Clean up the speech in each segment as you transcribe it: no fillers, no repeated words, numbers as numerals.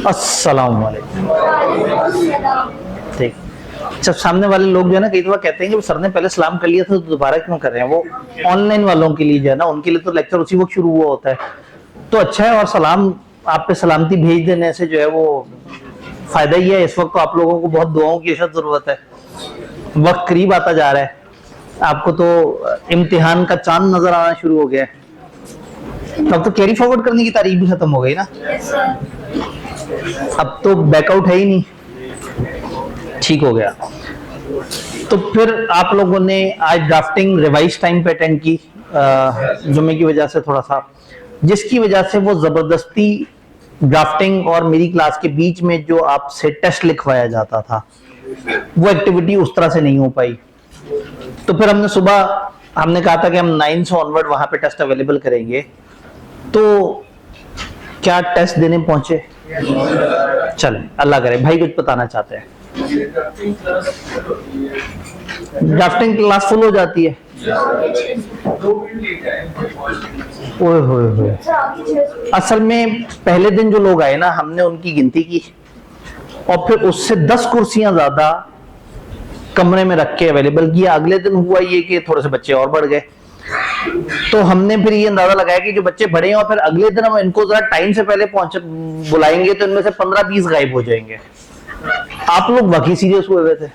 अस्सलाम वालेकुम। ठीक। जब सामने वाले लोग जो है ना कई दफा कहते हैं कि सर ने पहले सलाम कर लिया था तो दोबारा क्यों कर रहे हैं, वो ऑनलाइन वालों के लिए जो है ना, उनके लिए तो लेक्चर उसी वक्त शुरू हुआ होता है, तो अच्छा है। और सलाम आप पे सलामती भेज देने से जो है वो फायदा ही है। इस वक्त तो आप लोगों को बहुत दुआओं की अशद जरूरत है, वक्त करीब आता जा रहा है, आपको तो इम्तिहान का चांद नजर आना शुरू हो गया है, अब तो कैरी फॉरवर्ड करने की तारीख भी खत्म हो गई ना, अब तो बैकआउट है ही नहीं, ठीक हो गया। तो फिर आप लोगों ने आज ड्राफ्टिंग रिवाइज टाइम पे अटेंड की जुम्मे की वजह से थोड़ा सा, जिसकी वजह से वो जबरदस्ती ड्राफ्टिंग और मेरी क्लास के बीच में जो आपसे टेस्ट लिखवाया जाता था वो एक्टिविटी उस तरह से नहीं हो पाई। तो फिर हमने सुबह हमने कहा था कि हम 9 से ऑनवर्ड वहां पे टेस्ट अवेलेबल करेंगे, तो क्या टेस्ट देने पहुंचे? चले अल्लाह करे। भाई कुछ बताना चाहते हैं? ड्राफ्टिंग क्लास फुल हो जाती है, ओए होए होए। असल में पहले दिन जो लोग आए ना, हमने उनकी गिनती की और फिर उससे 10 कुर्सियां ज्यादा कमरे में रख के अवेलेबल किया। अगले दिन हुआ ये कि थोड़े से बच्चे और बढ़ गए, तो हमने फिर ये अंदाजा लगाया कि जो बच्चे बढ़े हैं और फिर अगले दिन हम इनको जरा टाइम से पहले पहुंच बुलाएंगे तो इनमें से 15-20 गायब हो जाएंगे। आप लोग वाकई सीरियस हुए हुए थे,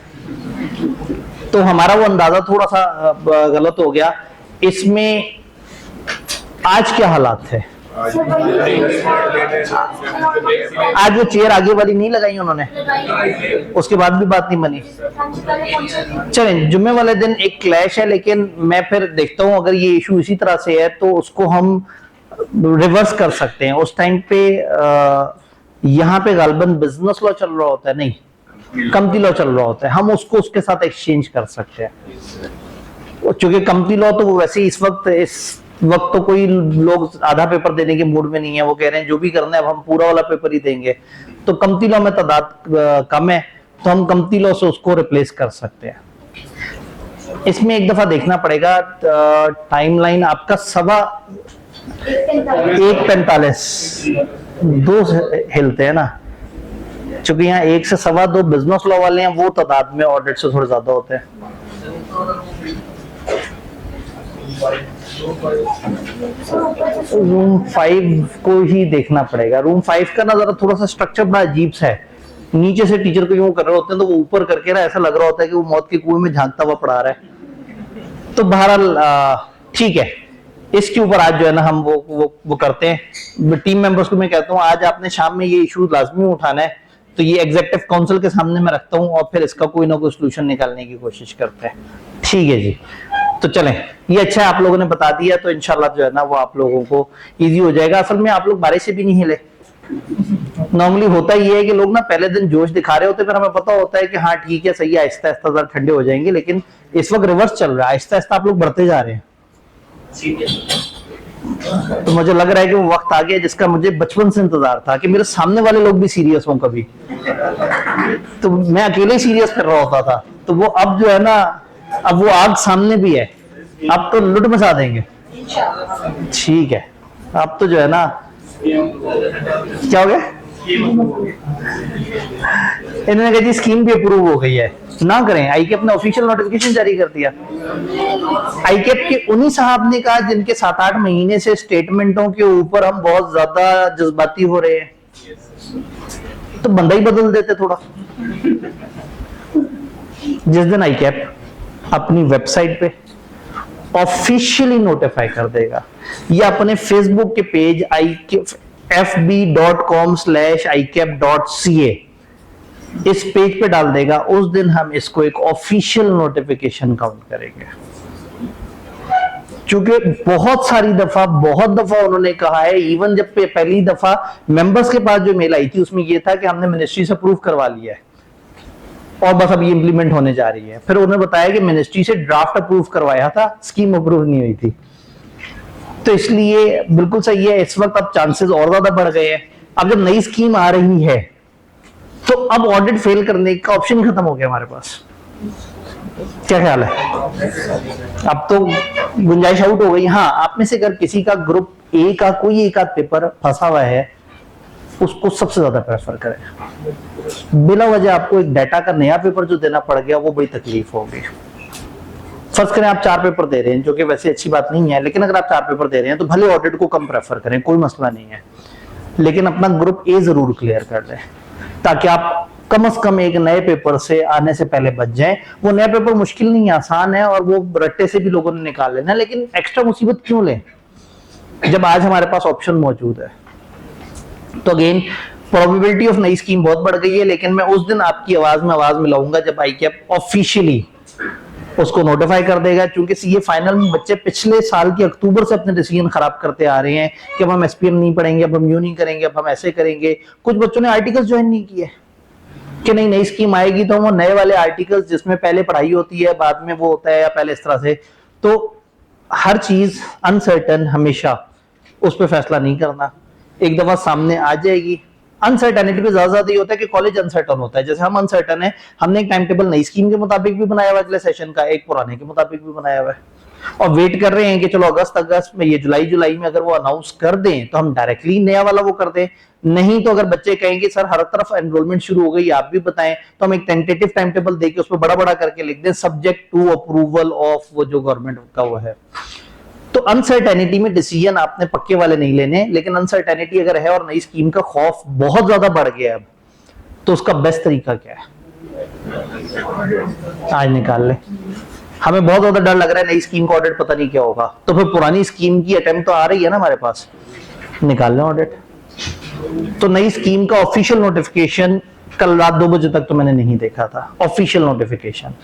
तो हमारा वो अंदाजा थोड़ा सा गलत हो गया। इसमें आज क्या हालात थे? आज वो चेयर आगे वाली नहीं लगाई उन्होंने, उसके बाद भी बात नहीं बनी। चलें, जुम्मे वाले दिन एक क्लैश है, लेकिन मैं फिर देखता हूं अगर ये इशू इसी तरह से है तो उसको हम रिवर्स कर सकते हैं। उस टाइम पे यहाँ पे गालबन बिजनेस लॉ चल रहा होता है, नहीं कंपनी लॉ चल रहा होता है, हम उसको उसके साथ एक्सचेंज कर सकते हैं। चूंकि कंपनी लॉ तो वो वैसे इस वक्त तो कोई लोग आधा पेपर देने के मूड में नहीं है, वो कह रहे हैं जो भी करना है अब हम पूरा वाला पेपर ही देंगे। तो कंपनी लॉ में तादाद कम है, तो हम कंपनी लॉ से उसको रिप्लेस कर सकते हैं। इसमें एक दफा देखना पड़ेगा टाइमलाइन आपका 1:45 दो हिलते हैं ना, चूंकि यहाँ 1 से 2:15 बिजनेस लॉ वाले हैं, वो तादाद में ऑडिट से थोड़े ज्यादा होते हैं। रूम 5 को ही देखना पड़ेगा। रूम 5 का ना जरा थोड़ा सा स्ट्रक्चर बड़ा अजीब सा है, नीचे से टीचर को यूं कर रहे होते हैं तो वो ऊपर करके ना ऐसा लग रहा होता है कि वो मौत के कुएं में झांकता हुआ पड़ा रहा है। तो बहरहाल ठीक है, इसके ऊपर आज जो है ना हम वो करते हैं। टीम मेंबर्स को मैं कहता हूँ आज आपने शाम में ये इशू लाजमी उठाना है, तो ये एग्जीक्यूटिव काउंसिल के सामने मैं रखता हूँ और फिर इसका कोई ना कोई सोल्यूशन निकालने की कोशिश करते हैं। ठीक है जी, तो चलें, ये अच्छा है आप लोगों ने बता दिया, तो इंशाल्लाह जो है ना वो आप लोगों को इजी हो जाएगा। असल में आप लोग बारिश से भी नहीं हिले। नॉर्मली होता ही है कि लोग ना पहले दिन जोश दिखा रहे होते, फिर हमें पता होता है कि हाँ ठीक है सही है, आहिस्ता आहिस्ता जरा ठंडे हो जाएंगे, लेकिन इस वक्त रिवर्स चल रहा है, आहिस्ता आहिस्ता आप लोग बढ़ते जा रहे हैं। तो मुझे लग रहा है कि वो वक्त आ गया जिसका मुझे बचपन से इंतजार था कि मेरे सामने वाले लोग भी सीरियस हों कभी, तो मैं अकेले ही सीरियस कर रहा होता था। तो वो अब जो है ना, अब वो आग सामने भी है, अब तो लुट मचा देंगे। ठीक है, अब तो जो है ना क्या हो गया, इन्होंने कहा जी स्कीम भी अप्रूव हो गई है, ना करें। आईकेप ने ऑफिशियल नोटिफिकेशन जारी कर दिया। आईकेप के उन्हीं साहब ने कहा जिनके 7-8 महीने से स्टेटमेंटों के ऊपर हम बहुत ज्यादा जज्बाती हो रहे हैं, तो बंदा ही बदल देते थोड़ा। जिस दिन आईकेप अपनी वेबसाइट पे ऑफिशियली नोटिफाई कर देगा या अपने फेसबुक के पेज fb.com/icap.ca इस पेज पे डाल देगा, उस दिन हम इसको एक ऑफिशियल नोटिफिकेशन काउंट करेंगे। क्योंकि बहुत दफा उन्होंने कहा है, इवन जब पहली दफा मेंबर्स के पास जो मेल आई थी उसमें यह था कि हमने मिनिस्ट्री से अप्रूव करवा लिया है और बस अब ये इंप्लीमेंट होने जा रही है। फिर उन्होंने बताया कि मिनिस्ट्री से ड्राफ्ट अप्रूव करवाया था, स्कीम अप्रूव नहीं हुई थी। तो इसलिए बिल्कुल सही है, इस वक्त अब चांसेस और ज्यादा बढ़ गए हैं। अब जब नई स्कीम आ रही है तो अब ऑडिट फेल करने का ऑप्शन खत्म हो गया हमारे पास। क्या ख्याल है? अब तो गुंजाइश आउट हो गई। हाँ, आप में से अगर किसी का ग्रुप ए का कोई एक आध पेपर फंसा हुआ है उसको सबसे ज्यादा प्रेफर करें। बिना वजह आपको एक डाटा का नया पेपर जो देना पड़ गया वो बड़ी तकलीफ होगी। फर्स्ट करें आप 4 पेपर दे रहे हैं, जो कि वैसे अच्छी बात नहीं है, लेकिन अगर आप 4 पेपर दे रहे हैं तो भले ऑडिट को कम प्रेफर करें, कोई मसला नहीं है, लेकिन अपना ग्रुप ए जरूर क्लियर कर लें, ताकि आप कम से कम एक नए पेपर से आने से पहले बच जाएं। वो नया पेपर मुश्किल नहीं, आसान है, और वो रट्टे से भी लोगों ने निकाल लेना, लेकिन एक्स्ट्रा मुसीबत क्यों लें जब आज हमारे पास ऑप्शन मौजूद है। तो अगेन प्रोबेबिलिटी ऑफ नई स्कीम बहुत बढ़ गई है, लेकिन मैं उस दिन आपकी आवाज में आवाज मिलाऊंगा जब आईकैप ऑफिशियली उसको नोटिफाई कर देगा। क्योंकि सीए फाइनल में बच्चे पिछले साल के अक्टूबर से अपने डिसीजन खराब करते आ रहे हैं कि अब हम एसपीएम नहीं पढ़ेंगे, अब हम यूं नहीं करेंगे, अब हम ऐसे करेंगे। कुछ बच्चों ने आर्टिकल्स ज्वाइन नहीं किए कि नहीं नई स्कीम आएगी तो वो नए वाले आर्टिकल्स जिसमें पहले पढ़ाई होती है बाद में वो होता है, या पहले इस तरह से। तो हर चीज अनसर्टन, हमेशा उस पर फैसला नहीं करना, एक दफा सामने आ जाएगी। अनसर्टेनिटी पे ज्यादा ये होता है कि कॉलेज अनसर्टन होता है। जैसे हम अनसर्टन है, हमने एक टाइम टेबल नई स्कीम के मुताबिक भी बनाया हुआ अगले सेशन का, एक पुराने के मुताबिक भी बनाया हुआ है, और वेट कर रहे हैं कि चलो अगस्त में, ये जुलाई में अगर वो अनाउंस कर दें तो हम डायरेक्टली नया वाला वो कर दें। नहीं तो अगर बच्चे कहेंगे सर हर तरफ एनरोलमेंट शुरू हो गई, आप भी बताएं, तो हम एक टेंटेटिव टाइम टेबल देके उसमें बड़ा बड़ा करके लिख दें, सब्जेक्ट टू अप्रूवल ऑफ वो जो गवर्नमेंट का वो है। तो अनसर्टेनिटी में डिसीजन आपने पक्के वाले नहीं लेने, लेकिन अनसर्टेनिटी अगर है और नई स्कीम का खौफ बहुत ज्यादा बढ़ गया है, तो उसका बेस्ट तरीका क्या है, आज निकाल ले। हमें बहुत ज्यादा डर लग रहा है नई स्कीम का ऑडिट पता नहीं क्या होगा, तो फिर पुरानी स्कीम की अटेम्प्ट तो आ रही है ना हमारे पास, निकाल लें ऑडिट। तो नई स्कीम का ऑफिशियल नोटिफिकेशन कल रात 2 बजे तक तो मैंने नहीं देखा था, ऑफिशियल नोटिफिकेशन।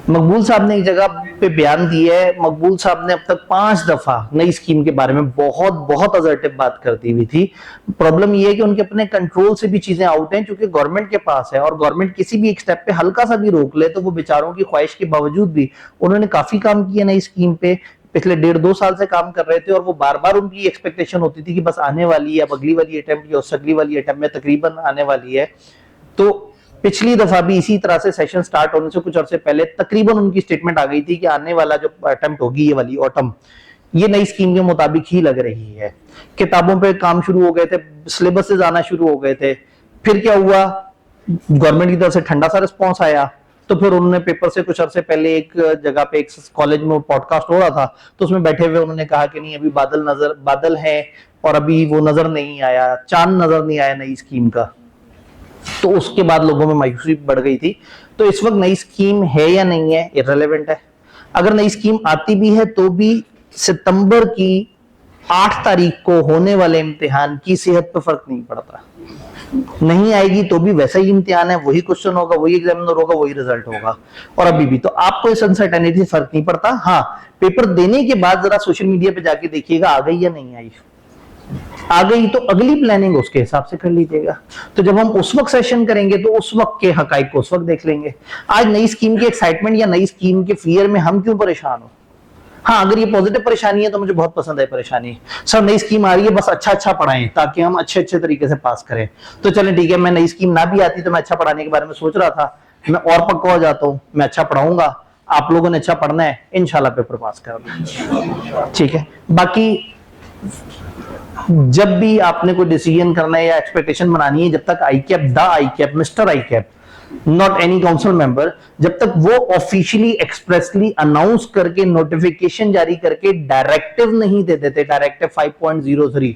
मकबूल साहब ने एक जगह पे बयान दिया है, मकबूल साहब ने अब तक 5 दफा नई स्कीम के बारे में बहुत असर्टिव बात करती हुई थी। प्रॉब्लम ये है कि उनके अपने कंट्रोल से भी चीजें आउट हैं, क्योंकि गवर्नमेंट के पास है, और गवर्नमेंट किसी भी एक स्टेप पे हल्का सा भी रोक ले तो वो बेचारों की ख्वाहिश के बावजूद भी उन्होंने काफी काम किया नई स्कीम पे। पिछले 1.5-2 साल से काम कर रहे थे, और वो बार बार उनकी एक्सपेक्टेशन होती थी कि बस आने वाली है, अब अगली वाली अटेम्प्ट या अगली वाली अटेम्प्ट में तकरीबन आने वाली है। तो पिछली दफा भी इसी तरह से सेशन स्टार्ट होने से कुछ अरसे पहले तकरीबन उनकी स्टेटमेंट आ गई थी कि आने वाला जो अटेम्प्ट होगी ये वाली ऑटम, ये नई स्कीम के मुताबिक ही लग रही है। किताबों पे काम शुरू हो गए थे, सिलेबसेस आना शुरू हो गए थे। फिर क्या हुआ, गवर्नमेंट की तरफ से ठंडा सा रिस्पॉन्स आया, तो फिर उन्होंने पेपर से कुछ अरसे पहले एक जगह पे एक कॉलेज में पॉडकास्ट हो रहा था, तो उसमें बैठे हुए उन्होंने कहा कि नहीं अभी बादल है और अभी वो नजर नहीं आया, चांद नजर नहीं आया नई स्कीम का। तो उसके बाद लोगों में मायूसी बढ़ गई थी। तो इस वक्त नई स्कीम है या नहीं है इररिलेवेंट है। अगर नई स्कीम आती भी है तो भी सितंबर की 8 तारीख को होने वाले इम्तिहान की सेहत पर फर्क नहीं पड़ता। नहीं आएगी तो भी वैसा ही इम्तिहान है, वही क्वेश्चन होगा, वही एग्जामिनर होगा, वही रिजल्ट होगा, और अभी भी तो आपको इस अनसर्टेनिटी से फर्क नहीं पड़ता। हाँ, पेपर देने के बाद जरा सोशल मीडिया पे जाके देखिएगा आ गई या नहीं आई, आ गई तो अगली प्लानिंग उसके हिसाब से कर लीजिएगा। तो जब हम उस वक्त सेशन करेंगे तो उस वक्त के हकाइक को उस वक्त देख लेंगे। आज नई स्कीम की एक्साइटमेंट या नई स्कीम के फियर में हम क्यों परेशान हो। हाँ, अगर ये पॉजिटिव परेशानी है तो मुझे बहुत पसंद है परेशानी। सर नई स्कीम आ रही है, बस अच्छा पढ़ाएं ताकि हम अच्छे तरीके से पास करें। तो चलें ठीक है, मैं नई स्कीम ना भी आती तो मैं अच्छा पढ़ाने के बारे में सोच रहा था, मैं और पक्का हो जाता हूँ, मैं अच्छा पढ़ाऊंगा, आप लोगों ने अच्छा पढ़ना है, इंशाल्लाह पेपर पास करना। ठीक है, बाकी जब भी आपने कोई डिसीजन करना है या एक्सपेक्टेशन बनानी है, जब तक ICAP mister ICAP not any council member, जब तक वो ऑफिशियली एक्सप्रेसली अनाउंस करके नोटिफिकेशन जारी करके डायरेक्टिव नहीं दे देते, डायरेक्टिव 5.03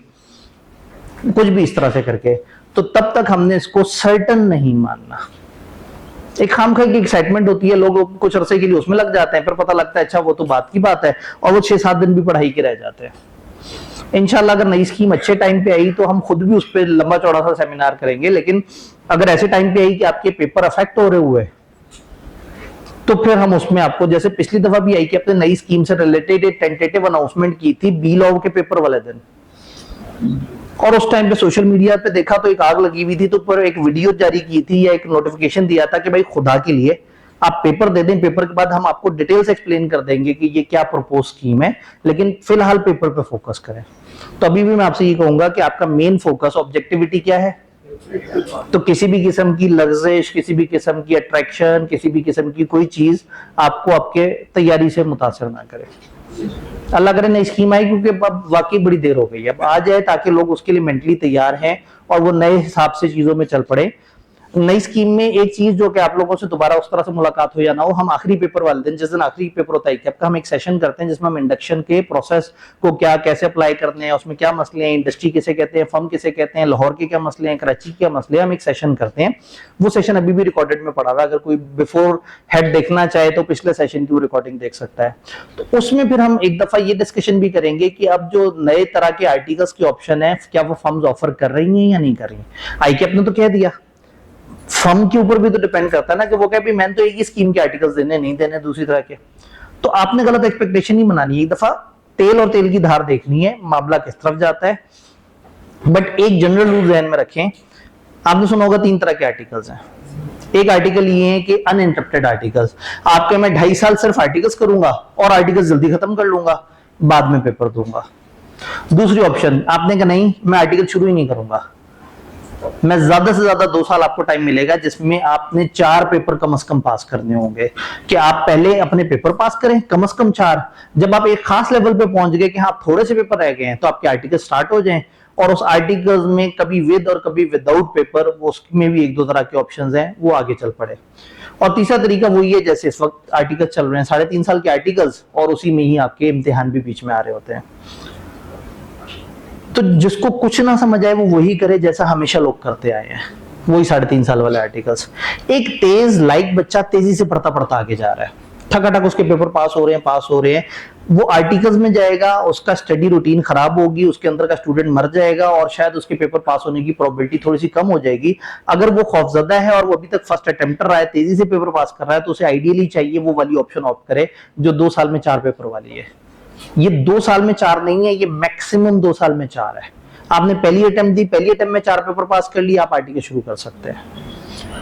कुछ भी इस तरह से करके, तो तब तक हमने इसको सर्टन नहीं मानना। एक खामखा की एक्साइटमेंट होती है, लोग कुछ अरसे के लिए उसमें लग जाते हैं, फिर पता लगता है अच्छा वो तो बात की बात है, और वो 6-7 दिन भी पढ़ाई के रह जाते हैं। इंशाल्लाह अगर नई स्कीम अच्छे टाइम पे आई तो हम खुद भी उस पर लंबा चौड़ा सा सेमिनार करेंगे, लेकिन अगर ऐसे टाइम पे आई कि आपके पेपर अफेक्ट हो रहे हुए तो फिर हम उसमें आपको, जैसे पिछली दफा भी आई कि आपने नई स्कीम से रिलेटेड एक टेंटेटिव अनाउंसमेंट की थी बी लॉ के पेपर वाले दिन, और उस टाइम पे सोशल मीडिया पे देखा तो एक आग लगी हुई थी, तो पर एक वीडियो जारी की थी या एक नोटिफिकेशन दिया था कि भाई खुदा के लिए आप पेपर दे दें, पेपर के बाद हम आपको डिटेल्स एक्सप्लेन कर देंगे कि ये क्या प्रपोज स्कीम है, लेकिन फिलहाल पेपर पे फोकस करें। तो अभी भी मैं आपसे ये कहूंगा कि आपका मेन फोकस ऑब्जेक्टिविटी क्या है, तो किसी भी किस्म की लग्जिश, किसी भी किस्म की अट्रैक्शन, किसी भी किस्म की कोई चीज आपको आपके तैयारी से मुतासर ना करे। अल्लाह करे नई स्कीम आई, क्योंकि अब वाकई बड़ी देर हो गई है, अब आ जाए ताकि लोग उसके लिए मेंटली तैयार हैं और वो नए हिसाब से चीजों में चल पड़े। नई स्कीम में एक चीज जो कि आप लोगों से दोबारा उस तरह से मुलाकात हो या ना हो, हम आखिरी पेपर वाले दिन, जिस दिन आखिरी पेपर होता है कैप का, हम एक सेशन करते हैं जिसमें हम इंडक्शन के प्रोसेस को क्या कैसे अप्लाई करने हैं, उसमें क्या मसले हैं, इंडस्ट्री किसे कहते हैं, फर्म किसे कहते हैं, लाहौर के क्या मसले हैं, कराची के क्या मसले हैं, हम एक सेशन करते हैं। वो सेशन अभी भी रिकॉर्डेड में पड़ा हुआ है, अगर कोई बिफोर हेड देखना चाहे तो पिछले सेशन की वो रिकॉर्डिंग देख सकता है। तो उसमें फिर हम एक दफा ये डिस्कशन भी करेंगे कि अब जो नए तरह के आर्टिकल्स के ऑप्शन है, क्या वो फर्म्स ऑफर कर रही हैं या नहीं कर रही हैं। आईकेप ने तो कह दिया, फर्म के ऊपर भी तो डिपेंड करता है ना कि वो कहे मैंने तो एक ही स्कीम के आर्टिकल्स देने, नहीं देने दूसरी तरह के। तो आपने गलत एक्सपेक्टेशन नहीं बनानी है, एक दफा तेल और तेल की धार देखनी है, मामला किस तरफ जाता है। बट एक जनरल रूल ध्यान में रखें, आपने सुना होगा 3 तरह के आर्टिकल्स हैं। एक आर्टिकल ये है कि अनइंटरप्टेड आर्टिकल्स, आपके मैं 2.5 साल सिर्फ आर्टिकल्स करूंगा और आर्टिकल्स जल्दी खत्म कर लूंगा, बाद में पेपर दूंगा। दूसरी ऑप्शन, आपने कहा नहीं मैं आर्टिकल शुरू ही नहीं करूंगा, मैं ज्यादा से ज्यादा 2 साल आपको टाइम मिलेगा जिसमें आपने 4 पेपर कम से कम पास करने होंगे, कि आप पहले अपने पेपर पास करें कम से कम 4। जब आप एक खास लेवल पे पहुंच गए कि हाँ थोड़े से पेपर रह गए हैं, तो आपके आर्टिकल स्टार्ट हो जाएं, और उस आर्टिकल्स में कभी विद और कभी विदाउट पेपर, वो उसमें भी 1-2 तरह के ऑप्शंस हैं, वो आगे चल पड़े। और तीसरा तरीका वही है जैसे इस वक्त आर्टिकल चल रहे हैं, 3.5 साल के आर्टिकल्स, और उसी में ही आपके इम्तिहान भी बीच में आ रहे होते हैं। तो जिसको कुछ ना समझ आए वो वही करे जैसा हमेशा लोग करते आए हैं, वही 3.5 साल वाले आर्टिकल्स। एक तेज लाइक बच्चा तेजी से पढ़ता पढ़ता आगे जा रहा है, ठकाठक उसके पेपर पास हो रहे हैं, वो आर्टिकल्स में जाएगा, उसका स्टडी रूटीन खराब होगी, उसके अंदर का स्टूडेंट मर जाएगा और शायद उसके पेपर पास होने की प्रोबेबिलिटी थोड़ी सी कम हो जाएगी। अगर वो खौफजदा है और वो अभी तक फर्स्ट अटेम्प्टर रहा है, तेजी से पेपर पास कर रहा है, तो उसे आइडियली चाहिए वो वाली ऑप्शन ऑप्ट करे जो 2 साल में 4 पेपर वाली है। ये 2 साल में 4 नहीं है, ये मैक्सिमम 2 साल में 4 है। आपने पहली अटेम्प्ट दी, पहली अटेम्प्ट में 4 पेपर पास कर लिए, आप आर्टिकल शुरू कर सकते हैं।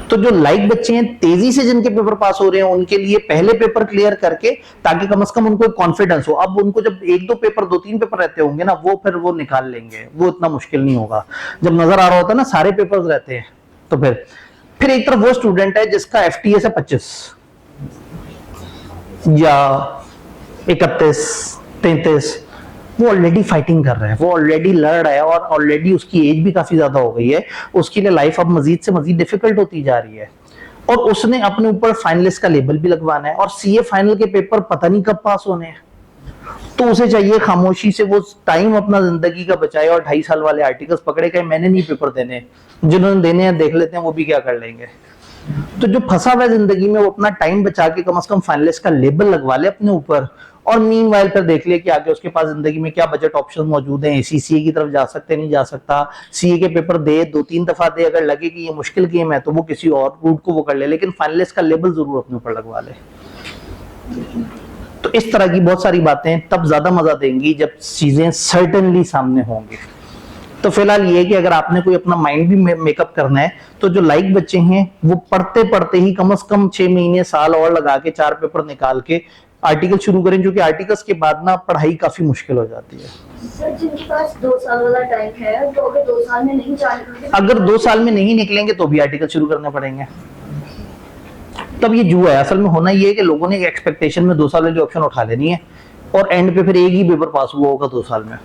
तो जो लाइक बच्चे हैं तेजी से जिनके पेपर पास हो रहे हैं, उनके लिए पहले पेपर क्लियर करके, ताकि कम से कम उनको कॉन्फिडेंस हो। अब उनको जब 1-2 पेपर 2-3 पेपर रहते होंगे ना, वो फिर वो निकाल लेंगे, वो इतना मुश्किल नहीं होगा। जब नजर आ रहा होता है ना सारे पेपर्स रहते हैं, तो फिर एक तरफ वो स्टूडेंट है जिसका एफटीएस है 25 या 31, 33, वो ऑलरेडी फाइटिंग कर रहा है, वो ऑलरेडी लड़ रहा है, और ऑलरेडी उसकी एज भी काफी ज्यादा हो गई है, उसके लिए लाइफ अब मजीद से मजीद डिफिकल्ट होती जा रही है, और उसने अपने ऊपर फाइनलिस्ट का लेबल भी लगवाना है, और सीए फाइनल के पेपर पता नहीं कब पास होने हैं। तो उसे चाहिए खामोशी से वो टाइम अपना जिंदगी का बचाए और 2.5 साल वाले आर्टिकल्स पकड़े कि मैंने नहीं पेपर देने, जिन्होंने देने हैं देख लेते हैं वो भी क्या कर लेंगे। तो जो फंसा हुआ है जिंदगी में, वो अपना टाइम बचा के कम से कम फाइनलिस्ट का लेबल लगवा ले अपने ऊपर, और मीनवाइल पर देख ले कि आगे उसके पास जिंदगी में क्या बजट ऑप्शन मौजूद हैं, सीसीए की तरफ जा सकते नहीं जा सकता, सीए के पेपर दे 2-3 दफा दे, अगर लगे कि ये मुश्किल गेम है तो वो किसी और रूट को वो कर ले, लेकिन फाइनलिस्ट का लेबल जरूर अपने ऊपर लगवा ले। तो इस तरह की बहुत सारी बातें तब ज्यादा मजा देंगी जब चीजें सर्टेनली सामने होंगी। तो फिलहाल ये है कि अगर आपने कोई अपना माइंड भी मेकअप करना है, तो जो लाइक बच्चे हैं वो पढ़ते पढ़ते ही कम से कम 6 महीने साल और लगा के 4 पेपर निकाल के आर्टिकल शुरू करें, जो कि आर्टिकल्स के बाद ना पढ़ाई काफी मुश्किल हो जाती है। सर जिनके पास 2 साल वाला टाइम है, तो अगर 2 साल में नहीं अगर 2 साल में नहीं निकलेंगे तो भी आर्टिकल शुरू करने पड़ेंगे। तब ये जुआ है, असल में होना ये है कि लोगों ने एक एक्सपेक्टेशन में 2 साल वाली ऑप्शन उठा लेनी है, और एंड पे फिर एक ही पेपर पास हुआ होगा 2 साल में।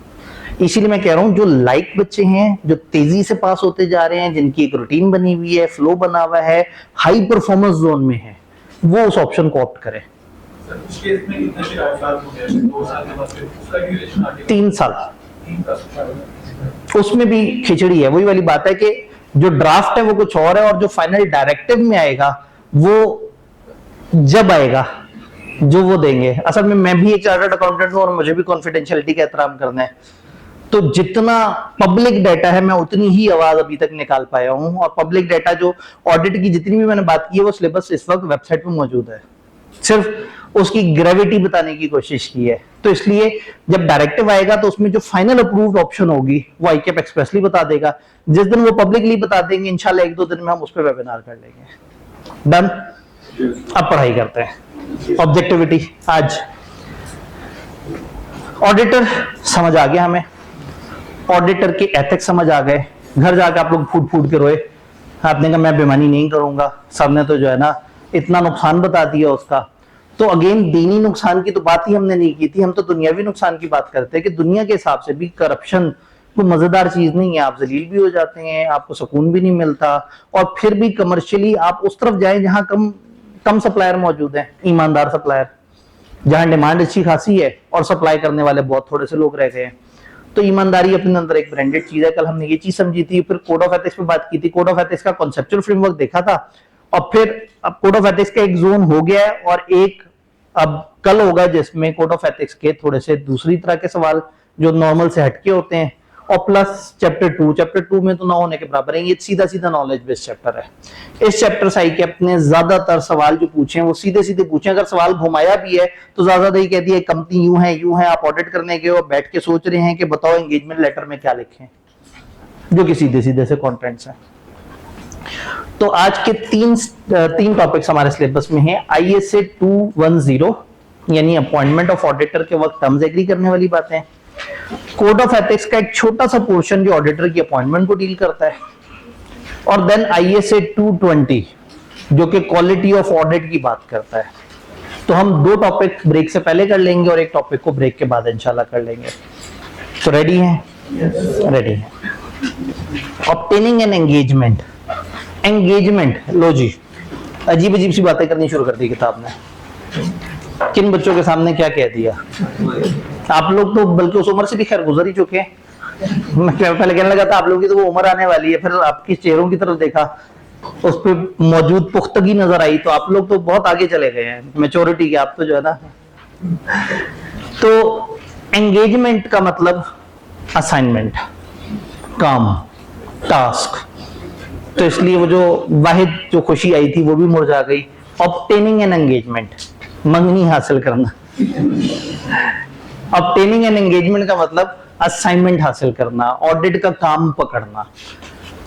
इसीलिए मैं कह रहा हूं जो लाइक बच्चे हैं, जो तेजी से पास होते जा रहे हैं, जिनकी एक रूटीन बनी हुई है, फ्लो बना हुआ है, हाई परफॉर्मेंस जोन में है, वो उस ऑप्शन को ऑप्ट करें। 3 साल उसमें भी खिचड़ी है, वही वाली बात है कि जो ड्राफ्ट है वो कुछ और है, और जो फाइनल डायरेक्टिव में आएगा वो जब आएगा जो वो देंगे। असल में मैं भी एक चार्टर्ड अकाउंटेंट हूं और मुझे भी कॉन्फिडेंशियलिटी का एहतराम करना है, तो जितना पब्लिक डाटा है मैं उतनी ही आवाज अभी तक निकाल पाया हूं, और पब्लिक डाटा जो ऑडिट की जितनी भी मैंने बात की है वो सिलेबस इस वक्त वेबसाइट पे मौजूद है, सिर्फ उसकी ग्रेविटी बताने की कोशिश की है। तो इसलिए जब डायरेक्टिव आएगा तो उसमें जो फाइनल अप्रूव्ड ऑप्शन होगी वो आईकेप एक्सप्रेसली बता देगा। जिस दिन वो पब्लिकली बता देंगे इंशाल्लाह 1-2 दिन में हम उस पर वेबिनार कर लेंगे। डन। अब पढ़ाई करते हैं। ऑब्जेक्टिविटी, आज ऑडिटर समझ आ गया हमें, ऑडिटर के एथिक्स समझ आ गए। घर जाकर आप लोग फूट फूट के रोए, आपने कहा मैं बेईमानी नहीं करूंगा, सबने तो जो है ना इतना नुकसान बता दिया उसका। तो अगेन दीनी नुकसान की तो बात ही हमने नहीं की थी, हम तो दुनियावी नुकसान की बात करते हैं कि दुनिया के हिसाब से भी करप्शन कोई मजेदार चीज नहीं है। आप जलील भी हो जाते हैं, आपको सुकून भी नहीं मिलता, और फिर भी कमर्शियली आप उस तरफ जाएं जहां कम कम सप्लायर मौजूद हैं, ईमानदार सप्लायर, जहां डिमांड अच्छी खासी है और सप्लाई करने वाले बहुत थोड़े से लोग रह गए हैं। तो ईमानदारी अपने अंदर एक ब्रांडेड चीज है। कल हमने ये चीज समझी थी, फिर कोड ऑफ एथिक्स पे बात की थी, कोड ऑफ एथिक्स का कॉन्सेप्चुअल फ्रेमवर्क देखा था, और फिर अब कोड ऑफ एथिक्स का एक जोन हो गया है और एक अब कल होगा जिसमें कोड ऑफ एथिक्स के थोड़े से दूसरी तरह के सवाल जो नॉर्मल से हटके होते हैं, और प्लस चैप्टर 2 में तो ना होने के बराबर है, ये सीधा सीधा नॉलेज बेस्ड चैप्टर है। इस चैप्टर से आई के अपने ज्यादातर सवाल जो पूछे हैं वो सीधे सीधे पूछे, अगर सवाल घुमाया भी है तो ज्यादा ही कह दिया कंपनी यूं है, आप ऑडिट करने गए हो, बैठ के सोच रहे हैं कि बताओ एंगेजमेंट लेटर में क्या लिखें, जो कि सीधे सीधे से कॉन्टेंट्स हैं। तो आज के तीन टॉपिक्स हमारे सिलेबस में है। ISA 210 यानी अपॉइंटमेंट ऑफ ऑडिटर के वक्त टर्म्स एग्री करने वाली बातें, कोड ऑफ एथिक्स का एक छोटा सा पोर्शन जो ऑडिटर की अपॉइंटमेंट को डील करता है, और देन ISA 220 जो कि क्वालिटी ऑफ ऑडिट की बात करता है। तो हम 2 टॉपिक ब्रेक से पहले कर लेंगे और एक टॉपिक को ब्रेक के बाद इंशाल्लाह कर लेंगे। तो रेडी हैं? रेडी हैं। ऑब्टेनिंग एन एंगेजमेंट, लो जी, अजीब अजीब सी बातें करनी शुरू कर दी किताब ने। किन बच्चों के सामने क्या कह दिया, आप लोग तो बल्कि उस उम्र से भी खैर गुजर ही चुके हैं। मैं पहले कहने लगा था आप लोगों की तो वो उम्र आने वाली है, फिर आपकी चेहरों की तरफ देखा, उस पर मौजूद पुख्तगी नजर आई, तो आप लोग तो बहुत आगे चले गए हैं मैच्योरिटी के, आप तो जो है ना। तो एंगेजमेंट का मतलब असाइनमेंट, काम, टास्क, तो इसलिए वो जो वाहिद जो खुशी आई थी वो भी मुरझा गई। ऑब्टेनिंग एन एंगेजमेंट, मंगनी हासिल करना। ऑब्टेनिंग एन एंगेजमेंट का मतलब असाइनमेंट हासिल करना, ऑडिट का काम पकड़ना।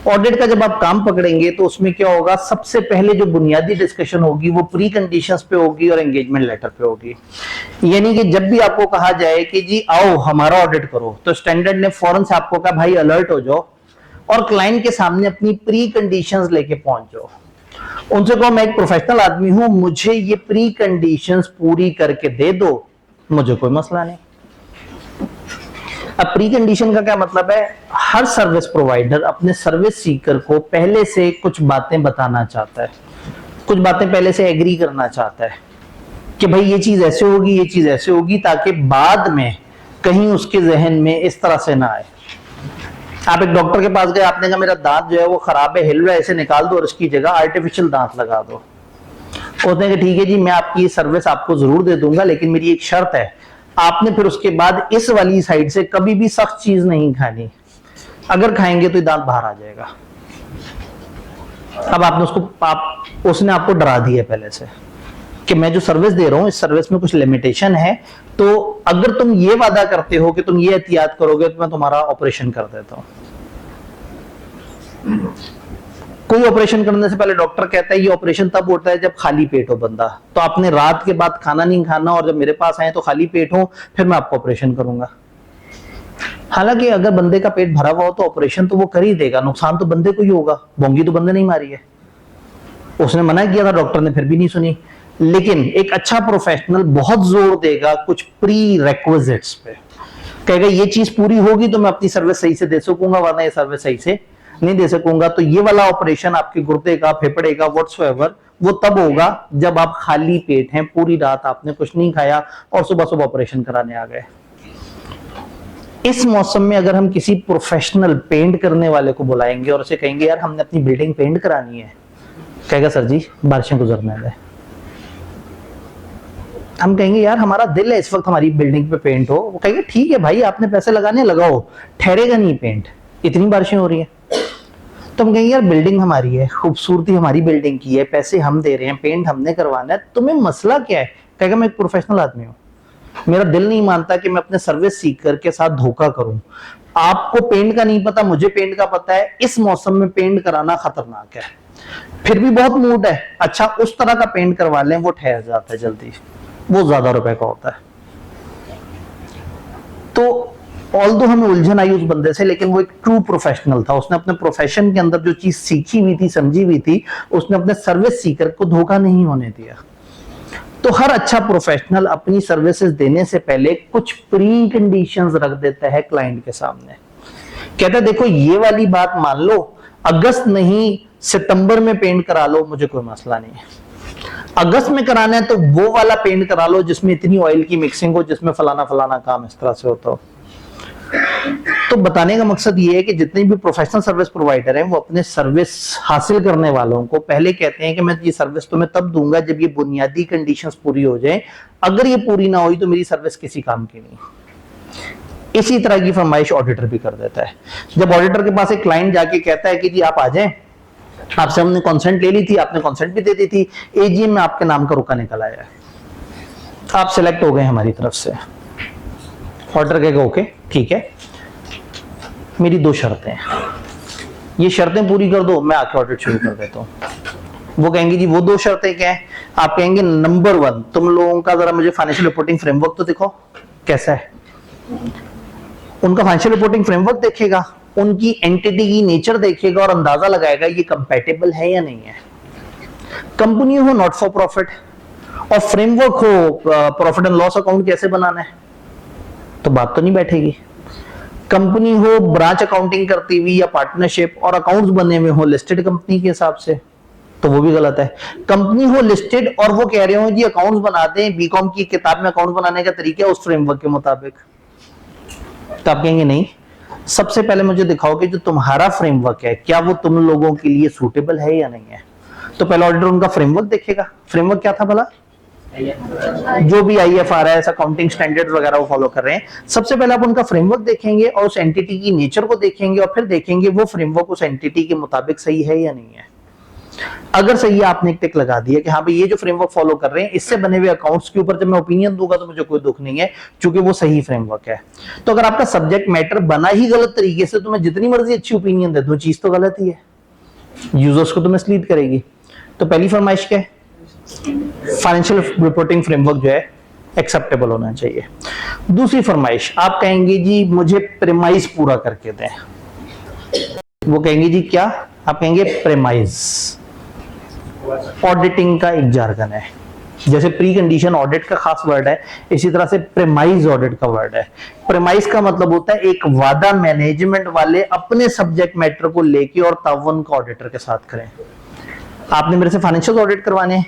ऑडिट का जब आप काम पकड़ेंगे तो उसमें क्या होगा, सबसे पहले जो बुनियादी डिस्कशन होगी वो प्री कंडीशंस पे होगी और एंगेजमेंट लेटर पे होगी। यानी कि जब भी आपको कहा जाए कि जी आओ हमारा ऑडिट करो, तो स्टैंडर्ड ने फौरन से आपको कहा भाई अलर्ट हो जाओ और क्लाइंट के सामने अपनी प्री कंडीशंस लेके पहुंच जाओ। उनसे कहो मैं एक प्रोफेशनल आदमी हूं, मुझे ये प्री कंडीशंस पूरी करके दे दो, मुझे कोई मसला नहीं। अब प्री कंडीशन का क्या मतलब है, हर सर्विस प्रोवाइडर अपने सर्विस सीकर को पहले से कुछ बातें बताना चाहता है, कुछ बातें पहले से एग्री करना चाहता है कि भाई ये चीज ऐसे होगी, ये चीज ऐसे होगी, ताकि बाद में कहीं उसके जहन में इस तरह से ना आए। आप एक डॉक्टर के पास गए, आपने कहा मेरा दांत जो है वो खराब है, हिल रहा है, इसे निकाल दो और इसकी जगह आर्टिफिशियल दांत लगा दो। उसने कहा ठीक है जी, मैं आपकी सर्विस आपको जरूर दे दूंगा, लेकिन मेरी एक शर्त है, आपने फिर उसके बाद इस वाली साइड से कभी भी सख्त चीज नहीं खानी, अगर खाएंगे तो दांत बाहर आ जाएगा। अब आपने उसने आपको डरा दिया पहले से कि मैं जो सर्विस दे रहा हूं इस सर्विस में कुछ लिमिटेशन है, तो अगर तुम ये वादा करते हो कि तुम ये एहतियात करोगे तो मैं तुम्हारा ऑपरेशन कर देता हूं। कोई ऑपरेशन करने से पहले डॉक्टर कहता है ये ऑपरेशन तब होता है जब खाली पेट हो बंदा, तो आपने रात के बाद खाना नहीं खाना और जब मेरे पास आए तो खाली पेट हो, फिर मैं आपको ऑपरेशन करूंगा। हालांकि अगर बंदे का पेट भरा हुआ हो तो ऑपरेशन तो वो कर ही देगा, नुकसान तो बंदे को ही होगा, बोंगी तो बंदे नहीं मारी है। उसने मना किया था डॉक्टर ने, फिर भी नहीं सुनी। लेकिन एक अच्छा प्रोफेशनल बहुत जोर देगा कुछ प्री रिक्विजिट्स पे, कहेगा ये चीज पूरी होगी तो मैं अपनी सर्विस सही से दे सकूंगा, वरना ये सर्विस सही से नहीं दे सकूंगा। तो ये वाला ऑपरेशन आपके गुर्दे का, फेफड़े का, व्हाटसोएवर, वो तब होगा जब आप खाली पेट हैं, पूरी रात आपने कुछ नहीं खाया और सुबह सुबह ऑपरेशन कराने आ गए। इस मौसम में अगर हम किसी प्रोफेशनल पेंट करने वाले को बुलाएंगे और उसे कहेंगे यार हमने अपनी बिल्डिंग पेंट करानी है, कहेगा सर जी बारिशें गुजरने दें। हम कहेंगे यार हमारा दिल है इस वक्त हमारी बिल्डिंग पे पेंट हो, वो कहेंगे ठीक है भाई आपने पैसे लगाने लगाओ, ठहरेगा नहीं पेंट, इतनी बारिशें हो रही है। तो हम कहेंगे यार बिल्डिंग हमारी है, खूबसूरती हमारी बिल्डिंग की है, पैसे हम दे रहे हैं, पेंट हमने करवाना है, तुम्हें मसला क्या है? कहेगा मैं एक प्रोफेशनल आदमी हूँ, मेरा दिल नहीं मानता कि मैं अपने सर्विस सीकर के साथ धोखा करूं। आपको पेंट का नहीं पता, मुझे पेंट का पता है, इस मौसम में पेंट कराना खतरनाक है। फिर भी बहुत मूड है, अच्छा उस तरह का पेंट करवा लें, वो ठहर जाता है जल्दी, वो ज्यादा रुपए का होता है। तो ऑल्दो हमें उलझन आई उस बंदे से, लेकिन वो एक ट्रू प्रोफेशनल था, उसने अपने प्रोफेशन के अंदर जो चीज सीखी हुई थी, समझी हुई थी, उसने अपने सर्विस सीकर को धोखा नहीं होने दिया। तो हर अच्छा प्रोफेशनल अपनी सर्विसेज देने से पहले कुछ प्री कंडीशंस रख देता है क्लाइंट के सामने। कहता है देखो ये वाली बात मान लो, अगस्त नहीं सितंबर में पेंट करा लो, मुझे कोई मसला नहीं है। अगस्त में कराना है तो वो वाला पेंट करा लो जिसमें इतनी ऑयल की मिक्सिंग हो, जिसमें फलाना फलाना काम इस तरह से होता हो। तो बताने का मकसद ये है कि जितने भी प्रोफेशनल सर्विस प्रोवाइडर हैं वो अपने सर्विस हासिल करने वालों को पहले कहते हैं कि मैं ये सर्विस तुम्हें तब दूंगा जब ये बुनियादी कंडीशंस पूरी हो जाए, अगर ये पूरी ना हुई तो मेरी सर्विस किसी काम की नहीं। इसी तरह की फरमाइश ऑडिटर भी कर देता है। जब ऑडिटर के पास एक क्लाइंट जाके कहता है कि जी आप आ जाएं, आपसे हमने कॉन्सेंट ले ली थी, आपने कॉन्सेंट भी दे दी थी, एजीएम में आपके नाम का रुका निकल आया है, आप सिलेक्ट हो गए हमारी तरफ से। ऑर्डर कहेगा ओके ठीक है, मेरी 2 शर्तें हैं, ये शर्तें पूरी कर दो, मैं आके ऑडिट शुरू कर देता हूं। वो कहेंगे जी वो 2 शर्तें क्या है? आप कहेंगे नंबर 1 तुम लोगों का जरा मुझे फाइनेंशियल रिपोर्टिंग फ्रेमवर्क तो दिखाओ कैसा है। उनका फाइनेंशियल रिपोर्टिंग फ्रेमवर्क देखेगा, उनकी एंटिटी की नेचर देखेगा और अंदाजा लगाएगा ये कंपैटिबल है या नहीं है। कंपनी हो नॉट फॉर प्रॉफिट और फ्रेमवर्क हो प्रॉफिट एंड लॉस अकाउंट कैसे बनाना है, तो बात तो नहीं बैठेगी। कंपनी हो ब्रांच अकाउंटिंग करती हुई या पार्टनरशिप और अकाउंट्स बने हुए हो लिस्टेड कंपनी के हिसाब से, तो वो भी गलत है। कंपनी हो लिस्टेड और वो कह रहे हो जी अकाउंट्स बना दें, बीकॉम की किताब में अकाउंट बनाने का तरीका है उस फ्रेमवर्क के मुताबिक, तो आप कहेंगे नहीं, सबसे पहले मुझे दिखाओ कि जो तुम्हारा फ्रेमवर्क है क्या वो तुम लोगों के लिए सूटेबल है या नहीं है। तो पहले ऑडिटर उनका फ्रेमवर्क देखेगा। फ्रेमवर्क क्या था भला? जो भी IFRS अकाउंटिंग स्टैंडर्ड्स वगैरह वो फॉलो कर रहे हैं। सबसे पहले आप उनका फ्रेमवर्क देखेंगे और उस एंटिटी की नेचर को देखेंगे और फिर देखेंगे वो फ्रेमवर्क उस एंटिटी के मुताबिक सही है या नहीं है। अगर सही है आपने एक टिक लगा दिया कि हाँ भाई ये जो फ्रेमवर्क फॉलो कर रहे हैं इससे बने हुए अकाउंट्स के ऊपर जब मैं ओपिनियन दूंगा तो मुझे कोई दुख नहीं है क्योंकि वो सही फ्रेमवर्क है। तो अगर आपका सब्जेक्ट मैटर बना ही गलत तरीके से तो मैं जितनी मर्जी अच्छी ओपिनियन दे दूं चीज तो गलत ही है, यूजर्स को तो मिसलीड करेगी। तो पहली फरमाइश क्या है? फाइनेंशियल रिपोर्टिंग फ्रेमवर्क जो है एक्सेप्टेबल होना चाहिए। दूसरी फरमाइश आप कहेंगे जी मुझे प्रेमाइज पूरा करके दें। वो कहेंगे जी क्या? आप कहेंगे प्रेमाइज ऑडिटिंग का एक जार्गन है, जैसे प्री कंडीशन ऑडिट का खास वर्ड है इसी तरह से प्रेमाइज ऑडिट का वर्ड है। प्रेमाइज का मतलब होता है एक वादा मैनेजमेंट वाले अपने सब्जेक्ट मैटर को लेके और तावन का ऑडिटर के साथ करें। आपने मेरे से फाइनेंशियल ऑडिट करवाने हैं,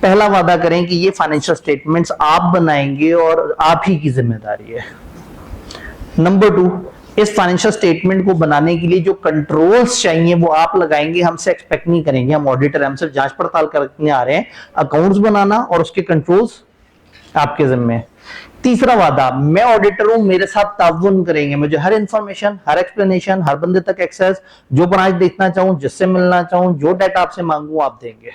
पहला वादा करें कि ये फाइनेंशियल स्टेटमेंट्स आप बनाएंगे और आप ही की जिम्मेदारी है। नंबर 2, इस फाइनेंशियल स्टेटमेंट को बनाने के लिए जो कंट्रोल्स चाहिए वो आप लगाएंगे, हमसे एक्सपेक्ट नहीं करेंगे, हम ऑडिटर हम सिर्फ जांच पड़ताल करने आ रहे हैं, अकाउंट्स बनाना और उसके कंट्रोल्स आपके जिम्मे। तीसरा वादा, मैं ऑडिटर हूं मेरे साथ ताउन करेंगे, मुझे हर इंफॉर्मेशन हर एक्सप्लेनेशन हर बंदे तक एक्सेस, जो ब्रांच देखना चाहूं जिससे मिलना चाहूं जो डाटा आपसे मांगू आप देंगे।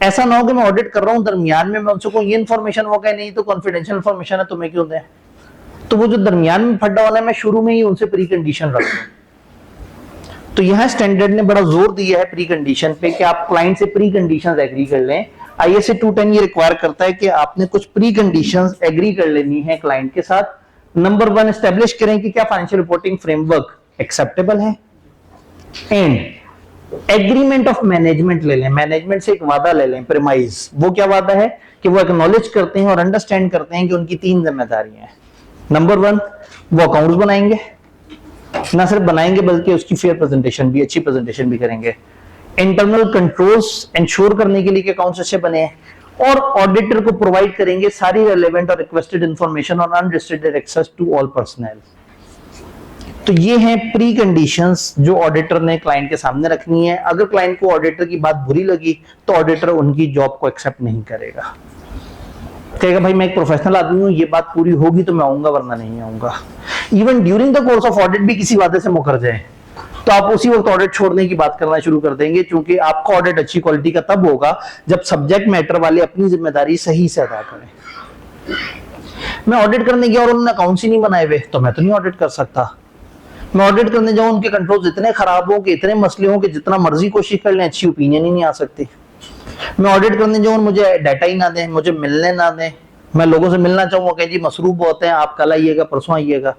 ऐसा ना हो कि मैं ऑडिट कर रहा हूं दरमियान में मैं उनसे कहूं ये इन्फॉर्मेशन वो कहे नहीं तो कॉन्फिडेंशियल इन्फॉर्मेशन है तुम्हें क्यों दें। तो वो जो दरमियान में फटा वाला है मैं शुरू में ही उनसे प्री कंडीशन रख दूं। तो यहां स्टैंडर्ड ने बड़ा जोर दिया है प्री कंडीशन पे कि आप क्लाइंट से प्री कंडीशंस एग्री कर लें। ISA 210 ये रिक्वायर करता है कि आपने कुछ प्री कंडीशंस एग्री कर लेनी है क्लाइंट के साथ। नंबर 1 एस्टेब्लिश करें कि क्या फाइनेंशियल रिपोर्टिंग फ्रेमवर्क एक्सेप्टेबल है, एंड एग्रीमेंट ऑफ मैनेजमेंट ले लें, मैनेजमेंट से एक वादा ले लें प्रेमाइज। वो क्या वादा है कि वो एक्नॉलेज करते हैं और अंडरस्टैंड करते हैं कि उनकी 3 जिम्मेदारियां हैं। नंबर 1 वो अकाउंट्स बनाएंगे, ना सिर्फ बनाएंगे बल्कि उसकी फेयर प्रेजेंटेशन भी, अच्छी प्रेजेंटेशन भी करेंगे। इंटरनल कंट्रोल्स इंश्योर करने के लिए कि अकाउंट्स अच्छे बने हैं और ऑडिटर को प्रोवाइड करेंगे सारी रेलेवेंट और रिक्वेस्टेड इंफॉर्मेशन और unrestricted access to all personal. तो ये हैं प्री कंडीशंस जो ऑडिटर ने क्लाइंट के सामने रखनी है। अगर क्लाइंट को ऑडिटर की बात बुरी लगी तो ऑडिटर उनकी जॉब को एक्सेप्ट नहीं करेगा, कहेगा भाई मैं एक प्रोफेशनल आदमी हूं, ये बात पूरी होगी तो मैं आऊंगा वरना नहीं आऊंगा। Even during the course of audit भी किसी वादे से मुकर जाए तो आप उसी वक्त ऑडिट छोड़ने की बात करना शुरू कर देंगे, क्योंकि आपका ऑडिट अच्छी क्वालिटी का तब होगा जब सब्जेक्ट मैटर वाले अपनी जिम्मेदारी सही से अदा करें। मैं ऑडिट करने गया और उन्होंने अकाउंट्स ही नहीं बनाए हुए तो मैं तो नहीं ऑडिट कर सकता। मैं ऑडिट करने जाऊं उनके कंट्रोल्स इतने खराब हो कि इतने मसले हो कि जितना मर्जी कोशिश कर लें अच्छी ओपिनियन ही नहीं आ सकती। मैं ऑडिट करने जाऊं मुझे डाटा ही ना दें, मुझे मिलने ना दें, मैं लोगों से मिलना चाहूंगा कहें जी मसरूफ बहुत हैं आप कल आइएगा परसों आइएगा।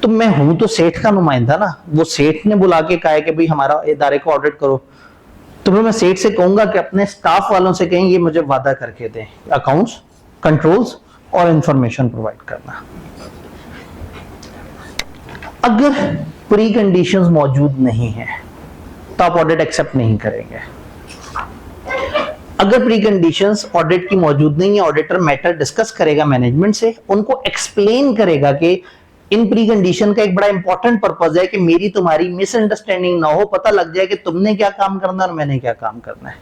तो मैं हूं तो सेठ का नुमाइंदा ना, वो सेठ ने बुला के कहा है कि भाई हमारा इदारे को ऑडिट करो, तो फिर मैं सेठ से कहूंगा कि अपने स्टाफ वालों से कहें ये मुझे वादा करके दें, अकाउंट्स, कंट्रोल्स और इंफॉर्मेशन प्रोवाइड करना। अगर प्री कंडीशंस मौजूद नहीं है तो आप ऑडिट एक्सेप्ट नहीं करेंगे। अगर प्री कंडीशंस ऑडिट की मौजूद नहीं है, ऑडिटर मैटर डिस्कस करेगा मैनेजमेंट से, उनको एक्सप्लेन करेगा कि इन प्री कंडीशन का एक बड़ा इंपॉर्टेंट पर्पस है कि मेरी तुम्हारी मिसअंडरस्टैंडिंग ना हो, पता लग जाए कि तुमने क्या काम करना है और मैंने क्या काम करना है।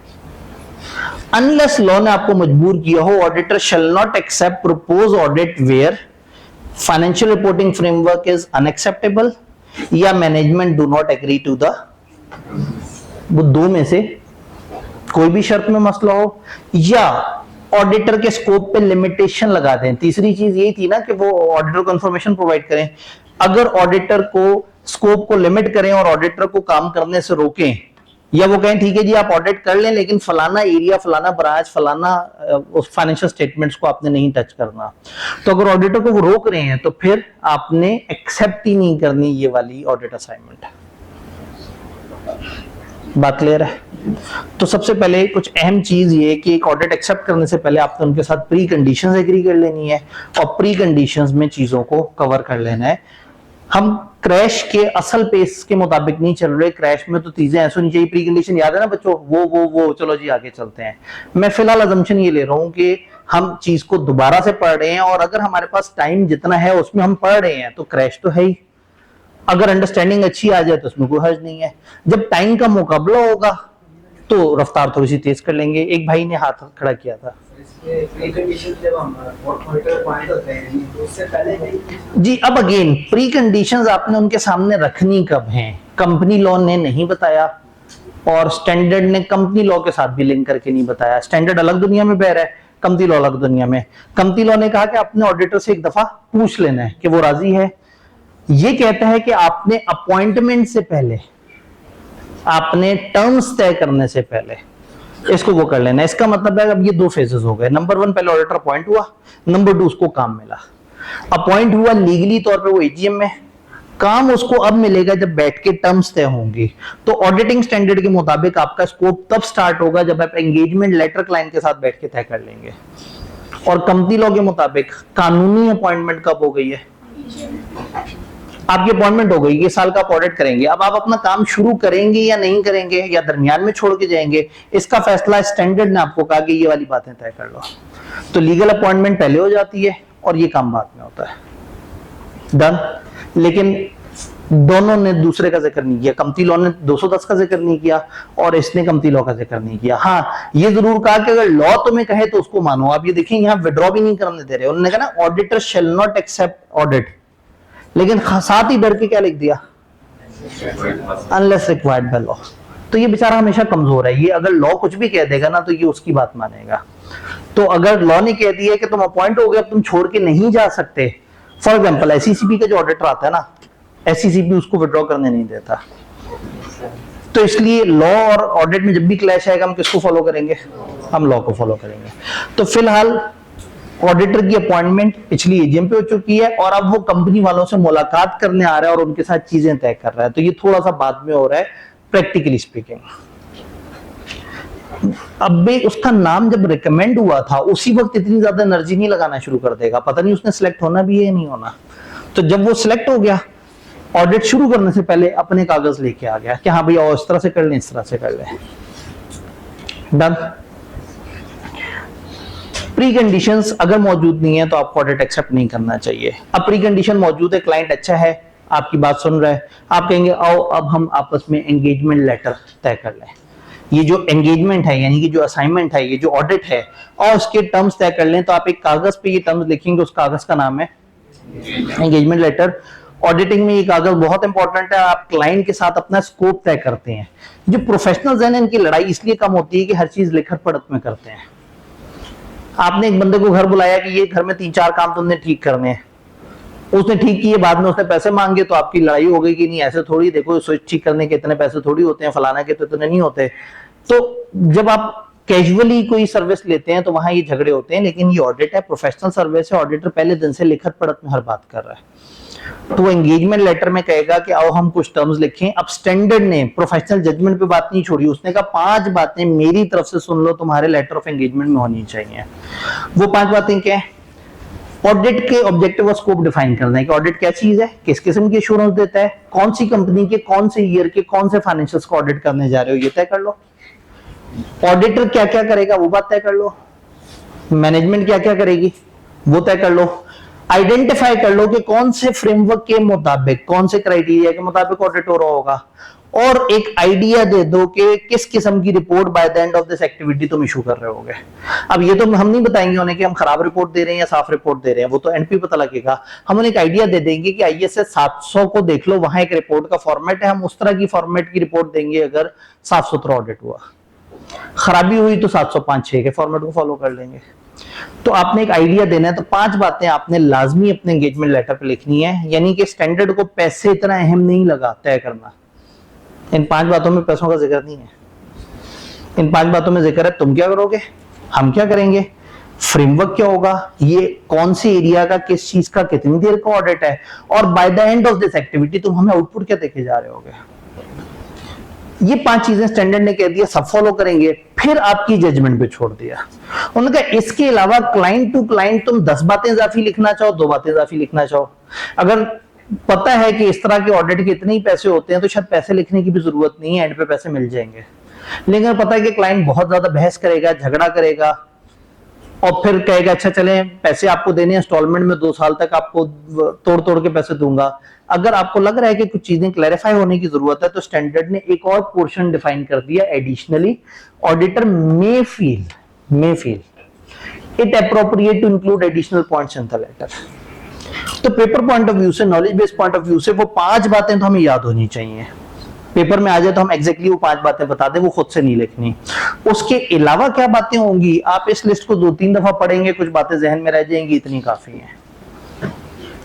अनलेस लॉ ने आपको मजबूर किया हो, auditor shall not accept proposed audit where financial reporting framework is unacceptable या management do not agree to the, वो दो में से कोई भी शर्त में मसला हो, या ऑडिटर के स्कोप पे लिमिटेशन लगा दें। तीसरी चीज ये थी ना कि वो ऑडिटर को इंफॉर्मेशन प्रोवाइड करें। अगर ऑडिटर को स्कोप को लिमिट करें और ऑडिटर को काम करने से रोकें, या वो कहें ठीक है जी आप ऑडिट कर लें लेकिन फलाना एरिया, फलाना ब्रांच, फलाना उस फाइनेंशियल स्टेटमेंट्स को आपने नहीं टच करना, तो अगर ऑडिटर को वो रोक रहे हैं तो फिर आपने एक्सेप्ट ही नहीं करनी ये वाली ऑडिट असाइनमेंट। बात क्लियर है? तो सबसे पहले कुछ अहम चीज ये कि एक ऑडिट एक्सेप्ट करने से पहले आपको उनके साथ प्री कंडीशंस एग्री कर लेनी है और प्री कंडीशंस में चीजों को कवर कर लेना है। हम क्रैश के असल पेस के मुताबिक नहीं चल रहे। क्रैश में तो चीजें ऐसे होनी चाहिए, प्री कंडीशन याद है ना बच्चों, वो चलो जी आगे चलते हैं। मैं फिलहाल अजम्पशन ये ले रहा हूं कि हम चीज को दोबारा से पढ़ रहे हैं और अगर हमारे पास टाइम जितना है उसमें हम पढ़ रहे हैं तो क्रैश तो है ही, अगर अंडरस्टैंडिंग अच्छी आ जाए तो उसमें कोई हर्ज नहीं है। जब टाइम का मुकाबला होगा तो रफ्तार थोड़ी सी तेज कर लेंगे। एक भाई ने हाथ खड़ा किया था जी। अब अगेन प्री कंडीशंस आपने उनके सामने रखनी कब हैं? कंपनी लॉ ने नहीं बताया और स्टैंडर्ड ने कंपनी लॉ के साथ भी लिंक करके नहीं बताया। स्टैंडर्ड अलग दुनिया में बह रहा है, कंपनी लॉ अलग दुनिया में। कंपनी लॉ ने कहा कि अपने ऑडिटर से एक दफा पूछ लेना है कि वो राजी है। ये कहता है कि आपने अपॉइंटमेंट से पहले, आपने टर्म्स तय करने से पहले इसको वो कर लेना है। इसका मतलब है अब ये दो फेजेस हो गए। नंबर 1 पहले ऑडिटर अपॉइंट हुआ, नंबर 2 उसको काम मिला। अपॉइंट हुआ लीगली तौर पे वो एजीएम में, काम उसको अब मिलेगा जब बैठ के टर्म्स तय होंगी। तो ऑडिटिंग स्टैंडर्ड के मुताबिक आपका स्कोप तब स्टार्ट होगा जब आप एंगेजमेंट लेटर क्लाइंट के साथ बैठ के तय कर लेंगे। और कंपनी लॉ के मुताबिक कानूनी अपॉइंटमेंट कब हो गई है? आपकी अपॉइंटमेंट हो गई, ये साल का आप ऑडिट करेंगे। अब आप अपना काम शुरू करेंगे या नहीं करेंगे या दरमियान में छोड़ के जाएंगे, इसका फैसला स्टैंडर्ड ने आपको कहा कि ये वाली बातें तय कर लो। तो लीगल अपॉइंटमेंट पहले हो जाती है और ये काम बाद में होता है। डन। लेकिन दोनों ने दूसरे का जिक्र नहीं किया। कंपनी लॉ ने 210 का जिक्र नहीं किया और इसने कंपनी लॉ का जिक्र नहीं किया। हाँ, ये जरूर कहा कि अगर लॉ तुम्हें कहे तो उसको मानो। आप ये देखिए यहाँ विड्रॉ भी नहीं करने दे रहे। उन्होंने कहा ना auditor shall not accept audit, लेकिन साथ ही डर के क्या लिख दिया? Unless required by law. तो ये बेचारा हमेशा कमजोर है। ये अगर लॉ कुछ भी कह देगा ना तो ये उसकी बात मानेगा। तो अगर लॉ ने कह दिया कि तुम अपॉइंट हो गए, अब तुम छोड़ के नहीं जा सकते। फॉर एग्जाम्पल एसईसीपी का जो ऑडिटर आता है ना, एसईसीपी उसको विड्रॉ करने नहीं देता। तो इसलिए लॉ और ऑडिट में जब भी क्लैश आएगा हम किसको फॉलो करेंगे? हम लॉ को फॉलो करेंगे। तो फिलहाल ऑडिटर की अपॉइंटमेंट पिछली एजीएम पे हो चुकी है और अब वो कंपनी वालों से मुलाकात करने आ रहा है और उनके साथ चीजें तय कर रहा है। तो ये थोड़ा सा बाद में हो रहा है प्रैक्टिकली स्पीकिंग। अब भी उसका नाम जब रिकमेंड हुआ था उसी वक्त इतनी ज्यादा एनर्जी नहीं लगाना शुरू कर देगा, पता नहीं उसने सिलेक्ट होना भी है या नहीं होना। तो जब वो सिलेक्ट हो गया, ऑडिट शुरू करने से पहले अपने कागज लेके आ गया कि हाँ भैया इस तरह से कर लें, इस तरह से कर लें। डन। प्री कंडीशंस अगर मौजूद नहीं है तो आपको ऑडिट एक्सेप्ट नहीं करना चाहिए। अब प्री कंडीशन मौजूद है, क्लाइंट अच्छा है, आपकी बात सुन रहा है, आप कहेंगे आओ अब हम आपस में एंगेजमेंट लेटर तय कर लें। ये जो एंगेजमेंट है यानी कि जो असाइनमेंट है, ये जो ऑडिट है, और उसके टर्म्स तय कर लें। तो आप एक कागज पे ये टर्म्स लिखेंगे, उस कागज का नाम है एंगेजमेंट लेटर। ऑडिटिंग में ये कागज बहुत इंपॉर्टेंट है। आप क्लाइंट के साथ अपना स्कोप तय करते हैं। जो प्रोफेशनल्स हैं इनकी लड़ाई इसलिए कम होती है कि हर चीज लिखत पढ़त में करते हैं। आपने एक बंदे को घर बुलाया कि ये घर में 3-4 काम तुमने ठीक करने हैं, उसने ठीक किए, बाद में उसने पैसे मांगे तो आपकी लड़ाई हो गई कि नहीं ऐसे थोड़ी, देखो स्विच ठीक करने के इतने पैसे थोड़ी होते हैं, फलाना के तो इतने नहीं होते। तो जब आप कैजुअली कोई सर्विस लेते हैं तो वहां ये झगड़े होते हैं। लेकिन ये ऑडिट है, प्रोफेशनल सर्विस है, ऑडिटर पहले दिन से लिखत पढ़त में हर बात कर रहा है। तो एंगेजमेंट लेटर में कहेगा कि आओ हम कुछ टर्म्स लिखें। अब स्टैंडर्ड ने प्रोफेशनल जजमेंट पे बात नहीं छोड़ी, उसने कहा 5 बातें मेरी तरफ से सुन लो, तुम्हारे लेटर ऑफ एंगेजमेंट में होनी चाहिए। वो 5 बातें क्या है? ऑडिट के ऑब्जेक्टिव और स्कोप डिफाइन करना है कि ऑडिट क्या चीज है, किस किस्म की एश्योरेंस देता है, कौन सी कंपनी के कौन से ईयर के कौन से फाइनेंशियल्स को ऑडिट करने जा रहे हो, ये तय कर लो। ऑडिटर क्या क्या करेगा वो बात तय कर लो। मैनेजमेंट क्या क्या करेगी वो तय कर लो। आइडेंटिफाई कर लो कि कौन से फ्रेमवर्क के मुताबिक, कौन से क्राइटेरिया के मुताबिक ऑडिट हो रहा होगा, और एक आइडिया दे दो कि किस किस्म की report by the end of this activity तुम इशू कर रहे होगे। अब ये तो हम नहीं बताएंगे उन्हें कि हम खराब रिपोर्ट दे रहे हैं या साफ रिपोर्ट दे रहे हैं, वो तो एंड पे पता लगेगा। हम उन्हें एक आइडिया दे देंगे कि ISS 700 को देख लो, वहां एक रिपोर्ट का फॉर्मेट है, हम उस तरह की फॉर्मेट की रिपोर्ट देंगे अगर साफ सुथरा ऑडिट हुआ। खराबी हुई तो 705-6 के फॉर्मेट को फॉलो कर लेंगे। तो आपने एक आइडिया देना है, तो 5 बातें आपने लाजमी अपने एंगेजमेंट लेटर पे लिखनी है, यानी कि स्टैंडर्ड को पैसे इतना अहम नहीं लगा तय करना। इन 5 बातों में पैसों का जिक्र नहीं है, इन 5 बातों में जिक्र है तुम क्या करोगे, हम क्या करेंगे, फ्रेमवर्क क्या होगा, ये कौन सी एरिया का किस चीज का कितनी देर का ऑडिट है, और by the end of this activity तुम हमें आउटपुट क्या देके जा रहे होगे। ये 5 चीजें स्टैंडर्ड ने कह दिया, सब फॉलो करेंगे, फिर आपकी जजमेंट पे छोड़ दिया। उन्होंने कहा इसके अलावा क्लाइंट टू क्लाइंट तुम 10 बातें इजाफी लिखना चाहो, 2 बातें इजाफी लिखना चाहो। अगर पता है कि इस तरह के ऑडिट के इतने ही पैसे होते हैं तो शायद पैसे लिखने की भी जरूरत नहीं है, एंड पे पैसे मिल जाएंगे। लेकिन पता है कि क्लाइंट बहुत ज्यादा बहस करेगा, झगड़ा करेगा, और फिर कहेगा अच्छा चले पैसे आपको देने इंस्टॉलमेंट में 2 साल तक आपको तोड़ तोड़ के पैसे दूंगा। अगर आपको लग रहा है कि कुछ चीजें क्लैरिफाई होने की जरूरत है, तो स्टैंडर्ड ने एक और पोर्शन डिफाइन कर दिया additionally, auditor may feel it appropriate to include additional points in the letter. तो पेपर पॉइंट ऑफ व्यू से, knowledge based point of view से वो 5 बातें तो हमें याद होनी चाहिए। पेपर में आ जाए तो हम एग्जैक्टली वो 5 बातें बता दें, वो खुद से नहीं लिखनी। उसके अलावा क्या बातें होंगी, आप इस लिस्ट को 2-3 दफा पढ़ेंगे, कुछ बातें जहन में रह जाएंगी, इतनी काफी है।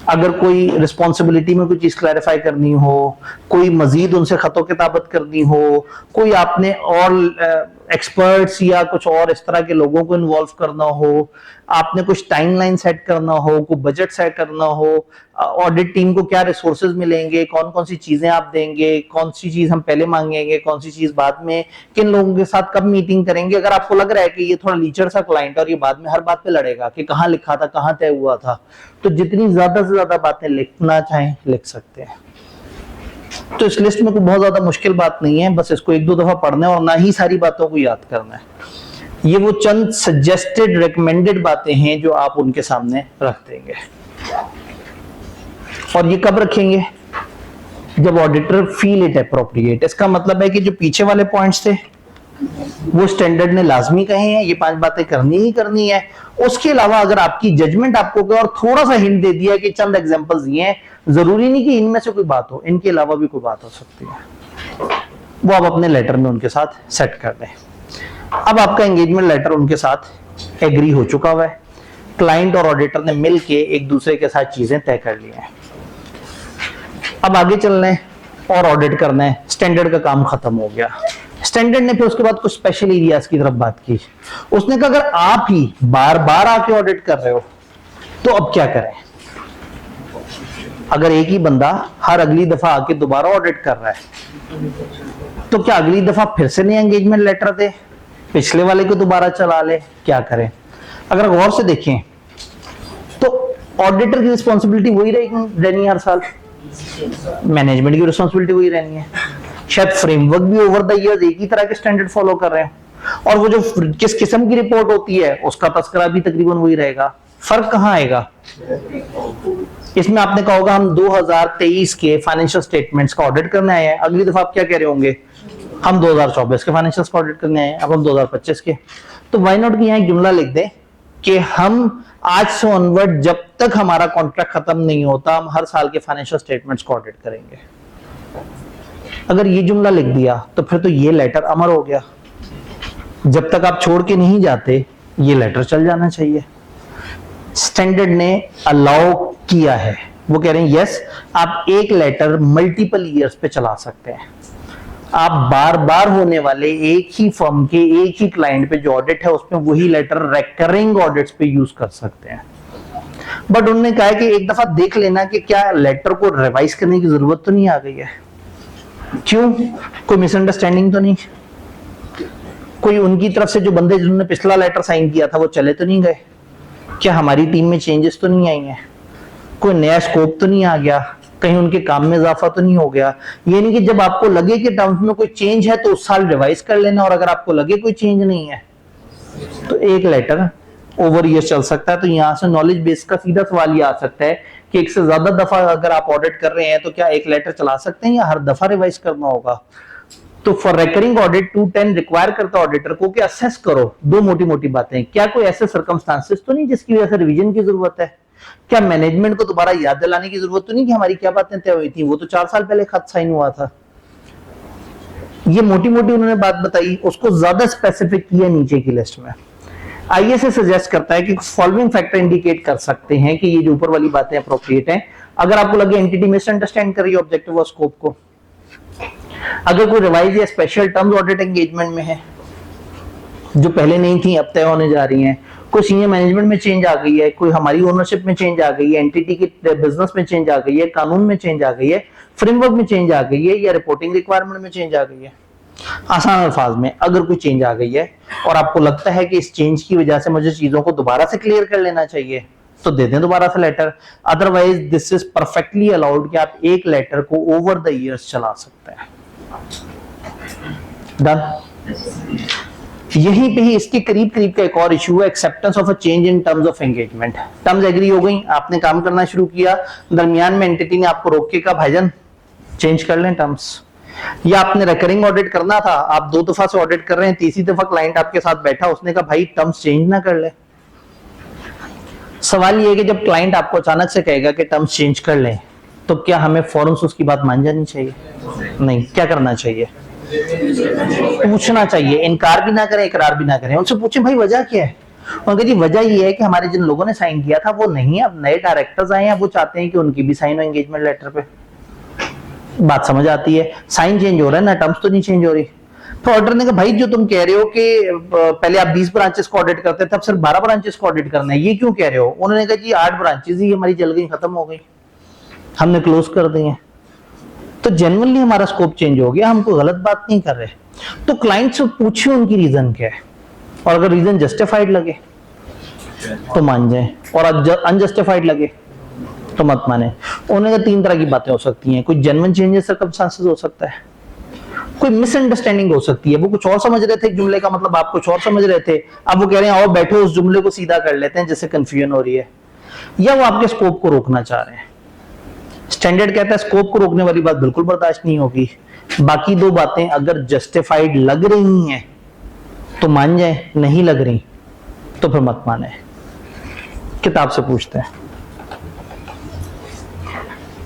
अगर कोई रिस्पॉन्सिबिलिटी में कोई चीज क्लैरिफाई करनी हो, कोई मजीद उनसे खतो किताबत करनी हो, कोई आपने और एक्सपर्ट्स या कुछ और इस तरह के लोगों को इन्वॉल्व करना हो, आपने कुछ टाइमलाइन सेट करना हो, कोई बजट सेट करना हो, ऑडिट टीम को क्या रिसोर्सेज मिलेंगे, कौन कौन सी चीजें आप देंगे, कौन सी चीज हम पहले मांगेंगे, कौन सी चीज बाद में, किन लोगों के साथ कब मीटिंग करेंगे। अगर आपको लग रहा है कि ये थोड़ा लीचर सा क्लाइंट और ये बाद में हर बात पे लड़ेगा कि कहाँ लिखा था, कहाँ तय हुआ था, तो जितनी ज्यादा से ज्यादा बातें लिखना चाहें लिख सकते हैं। तो इस लिस्ट में कोई बहुत ज्यादा मुश्किल बात नहीं है, बस इसको 1-2 दफा पढ़ना है और ना ही सारी बातों को याद करना है। ये वो चंद सजेस्टेड रिकमेंडेड बातें हैं जो आप उनके सामने रख देंगे। और ये कब रखेंगे, जब ऑडिटर फील इट अप्रोप्रिएट। इसका मतलब है कि जो पीछे वाले पॉइंट्स थे वो स्टैंडर्ड ने लाजमी कहे हैं, ये 5 बातें करनी ही करनी है। उसके अलावा अगर आपकी जजमेंट आपको और थोड़ा सा हिंट दे दिया कि चंद एग्जांपल्स ये हैं, जरूरी नहीं कि इनमें से कोई बात हो, इनके अलावा भी कोई बात हो सकती है, वो आप अपने लेटर में उनके साथ सेट कर दें। अब आपका एंगेजमेंट लेटर उनके साथ एग्री हो चुका हुआ है, क्लाइंट और ऑडिटर ने मिलके एक दूसरे के साथ चीजें तय कर ली हैं। अब आगे चलना है और ऑडिट करना है, स्टैंडर्ड का काम खत्म हो गया। स्टैंडर्ड ने फिर उसके बाद कुछ स्पेशल एरियाज की तरफ बात की। उसने कहा अगर आप ही बार बार आके ऑडिट कर रहे हो तो अब क्या करें। अगर एक ही बंदा हर अगली दफा आके दोबारा ऑडिट कर रहा है तो क्या अगली दफा फिर से नया एंगेजमेंट लेटर दे, पिछले वाले को दोबारा चला ले, क्या करें। अगर गौर से देखें तो ऑडिटर की रिस्पॉन्सिबिलिटी वही रहनी हर साल, मैनेजमेंट की रिस्पॉन्सिबिलिटी वही रहनी है। शायद फ्रेमवर्क भी ओवर द ईयर्स एक ही तरह के स्टैंडर्ड फॉलो कर रहे हैं, और वो जो किस किस्म की रिपोर्ट होती है उसका तस्करा भी तकरीबन वही रहेगा। फर्क कहां आएगा इसमें, आपने कहा होगा हम 2023 के फाइनेंशियल स्टेटमेंट्स का ऑडिट करने आए हैं, अगली दफा आप क्या कह रहे होंगे, हम 2024 के फाइनेंशियल्स का ऑडिट करने आए हैं, अब हम 2025 के। तो व्हाई नॉट कि यहाँ एक जुमला लिख दें कि हम आज से ऑनवर्ड जब तक हमारा कॉन्ट्रैक्ट खत्म नहीं होता हम हर साल के फाइनेंशियल स्टेटमेंट्स को ऑडिट करेंगे। अगर ये जुमला लिख दिया तो फिर तो ये लेटर अमर हो गया, जब तक आप छोड़ के नहीं जाते ये लेटर चल जाना चाहिए। स्टैंडर्ड ने अलाउ किया है, वो कह रहे हैं यस आप एक लेटर मल्टीपल ईयर्स पे चला सकते हैं, आप बार बार होने वाले एक ही फर्म के एक ही क्लाइंट पे जो ऑडिट है उसमें वही लेटर रिकरिंग ऑडिट्स पे यूज कर सकते हैं। बट उन्होंने कहा कि एक दफा देख लेना कि क्या लेटर को रिवाइज करने की जरूरत तो नहीं आ गई है। क्यों? कोई मिसअंडरस्टैंडिंग तो नहीं, कोई उनकी तरफ से जो बंदे जिन्होंने पिछला लेटर साइन किया था वो चले तो नहीं गए, क्या हमारी टीम में चेंजेस तो नहीं आई हैं, कोई नया स्कोप तो नहीं आ गया, कहीं उनके काम में इजाफा तो नहीं हो गया। ये नहीं कि जब आपको लगे कि टर्म्स में कोई चेंज है तो उस साल रिवाइज कर लेना, और अगर आपको लगे कोई चेंज नहीं है तो एक लेटर ओवर ईयर चल सकता है। तो यहां से नॉलेज बेस का सीधा सवाल ये आ सकता है कि एक से ज्यादा दफा अगर आप ऑडिट कर रहे हैं तो क्या एक लेटर चला सकते हैं या हर दफा रिवाइज करना होगा। तो फॉर रिकरिंग ऑडिट 210 रिक्वायर करता ऑडिटर को कि असेस करो दो मोटी मोटी बातें, क्या कोई ऐसे सर्कमस्टांसेस तो नहीं जिसकी वजह से रिवीजन की जरूरत है, क्या मैनेजमेंट को दोबारा याद दिलाने की जरूरत तो नहीं कि हमारी क्या बातें तय हुई थी, वो तो 4 साल पहले खत साइन हुआ था। ये मोटी मोटी उन्होंने बात बताई, उसको ज्यादा स्पेसिफिक किया नीचे की लिस्ट में। आईएसए सजेस्ट करता है कि फॉलोइंग फैक्टर इंडिकेट कर सकते हैं कि ये जो ऊपर वाली बातें अप्रोप्रिएट हैं। अगर आपको लगे एंटिटी मिसअंडरस्टैंड कर रही है ऑब्जेक्टिव और स्कोप को, अगर कोई रिवाइज या स्पेशल टर्म्स ऑडिट एंगेजमेंट में है जो पहले नहीं थी अब तय होने जा रही हैं, कोई सीनियर मैनेजमेंट में चेंज आ गई है, कोई हमारी ओनरशिप में चेंज आ गई है, एंटिटी के बिजनेस में चेंज आ गई है, कानून में चेंज आ गई है, फ्रेमवर्क में चेंज आ गई है, या रिपोर्टिंग रिक्वायरमेंट में चेंज आ गई है, आसान अल्फाज में अगर कोई चेंज आ गई है और आपको लगता है कि इस चेंज की वजह से मुझे चीजों को दोबारा से क्लियर कर लेना चाहिए तो दे दें दोबारा से letter. Otherwise this is perfectly allowed कि आप एक लेटर को ओवर द इयर्स चला सकते हैं। डन। यहीं पे ही इसके करीब करीब का एक और इशू है, acceptance of a change in terms of engagement. Terms agree हो गई, आपने काम करना शुरू किया, दरमियान में एंटिटी ने आपको रोक के कहा भाईजान चेंज कर लें टर्म्स, या आपने रिकरिंग ऑडिट करना था, आप 2 दफा से ऑडिट कर रहे हैं, तीसरी दफा क्लाइंट आपके साथ बैठा, उसने कहा भाई टर्म्स चेंज ना कर ले। सवाल ये है कि जब क्लाइंट आपको अचानक से कहेगा कि टर्म्स चेंज कर लें तो क्या हमें फौरन से उसकी बात मान जानी चाहिए? नहीं, क्या करना चाहिए? पूछना चाहिए, इनकार भी ना करें इकरार भी ना करें, उनसे पूछें भाई वजह क्या है। उनका जी वजह ये है कि हमारे जिन लोगों ने साइन किया था वो नहीं है, अब नए डायरेक्टर्स आए हैं, वो चाहते हैं कि उनकी भी साइन हो एंगेजमेंट लेटर पे। बात समझ आती है, साइन चेंज हो रहा है ना, टर्म्स तो नहीं चेंज हो रही। तो ऑर्डर ने कहा भाई जो तुम कह रहे हो कि पहले आप 20 ब्रांचेस को ऑडिट करते थे, अब सिर्फ 12 ब्रांचेस को ऑडिट करना है, ये क्यों कह रहे हो? उन्होंने कहा जी 8 ब्रांचेस ही हमारी जल गई, खत्म हो गई, हमने क्लोज कर दी है। तो जेन्युइनली हमारा स्कोप चेंज हो गया, हम कोई गलत बात नहीं कर रहे। तो क्लाइंट से पूछिए उनकी रीजन क्या है, और अगर रीजन जस्टिफाइड लगे तो मान जाए, और अनजस्टिफाइड लगे तो मत माने। उन्होंने कहा 3 तरह की बातें हो सकती हैं, कोई जेन्युइन चेंज इन सर्कमस्टेंसेस हो सकता है, कोई मिसअंडरस्टैंडिंग हो सकती है, वो कुछ और समझ रहे थे जुमले का मतलब, आप कुछ और समझ रहे थे, अब वो कह रहे हैं आओ बैठो उस जुमले को सीधा कर लेते हैं जिससे कंफ्यूजन हो रही है, या वो आपके स्कोप को रोकना चाह रहे हैं। स्टैंडर्ड कहता है स्कोप को रोकने वाली बात बिल्कुल बर्दाश्त नहीं होगी, बाकी 2 बातें अगर जस्टिफाइड लग रही हैं तो मान जाए, नहीं लग रही तो फिर मत माने। किताब से पूछते हैं,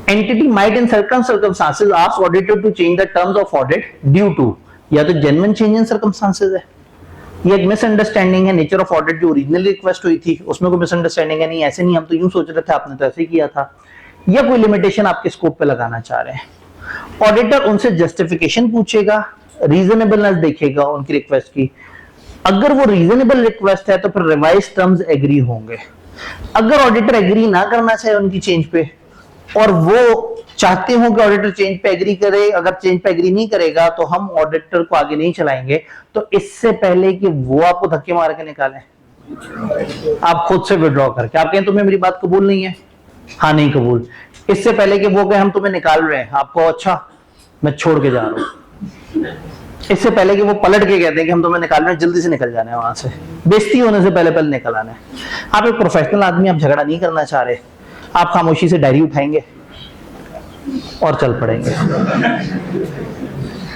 entity might in certain circumstances ask auditor to change the terms of audit due to, या तो genuine change in circumstances है, ये एक मिसअंडरस्टैंडिंग है, नेचर ऑफ ऑडिट जो ओरिजिनली रिक्वेस्ट हुई थी उसमें कोई मिसअंडरस्टैंडिंग है, नहीं ऐसे नहीं, हम तो यूं सोच रहे थे, आपने तो ऐसे ही किया था, या कोई लिमिटेशन आपके स्कोप पे लगाना चाह रहे हैं। ऑडिटर उनसे जस्टिफिकेशन पूछेगा, रीजनेबलनेस देखेगा उनकी रिक्वेस्ट की, अगर वो रीजनेबल रिक्वेस्ट है तो फिर रिवाइज टर्म्स एग्री होंगे। अगर ऑडिटर एग्री ना करना चाहे उनकी चेंज पे और वो चाहते हो कि ऑडिटर चेंज पे एग्री करे, अगर चेंज पे एग्री नहीं करेगा तो हम ऑडिटर को आगे नहीं चलाएंगे, तो इससे पहले कि वो आपको धक्के मार के निकालें, आप खुद से विड्रॉ करके आप कहें तुम्हें मेरी बात कबूल नहीं है, हाँ नहीं कबूल, इससे पहले कि वो कहे हम तुम्हें निकाल रहे हैं, आपको अच्छा मैं छोड़ के जा रहा हूं, इससे पहले कि वो पलट के कहते हैं कि हम तुम्हें निकाल रहे हैं, जल्दी से निकल जाना है वहां से, बेइज्जती होने से पहले पहले निकल आना है। आप एक प्रोफेशनल आदमी, आप झगड़ा नहीं करना चाह रहे, आप खामोशी से डायरी उठाएंगे और चल पड़ेंगे,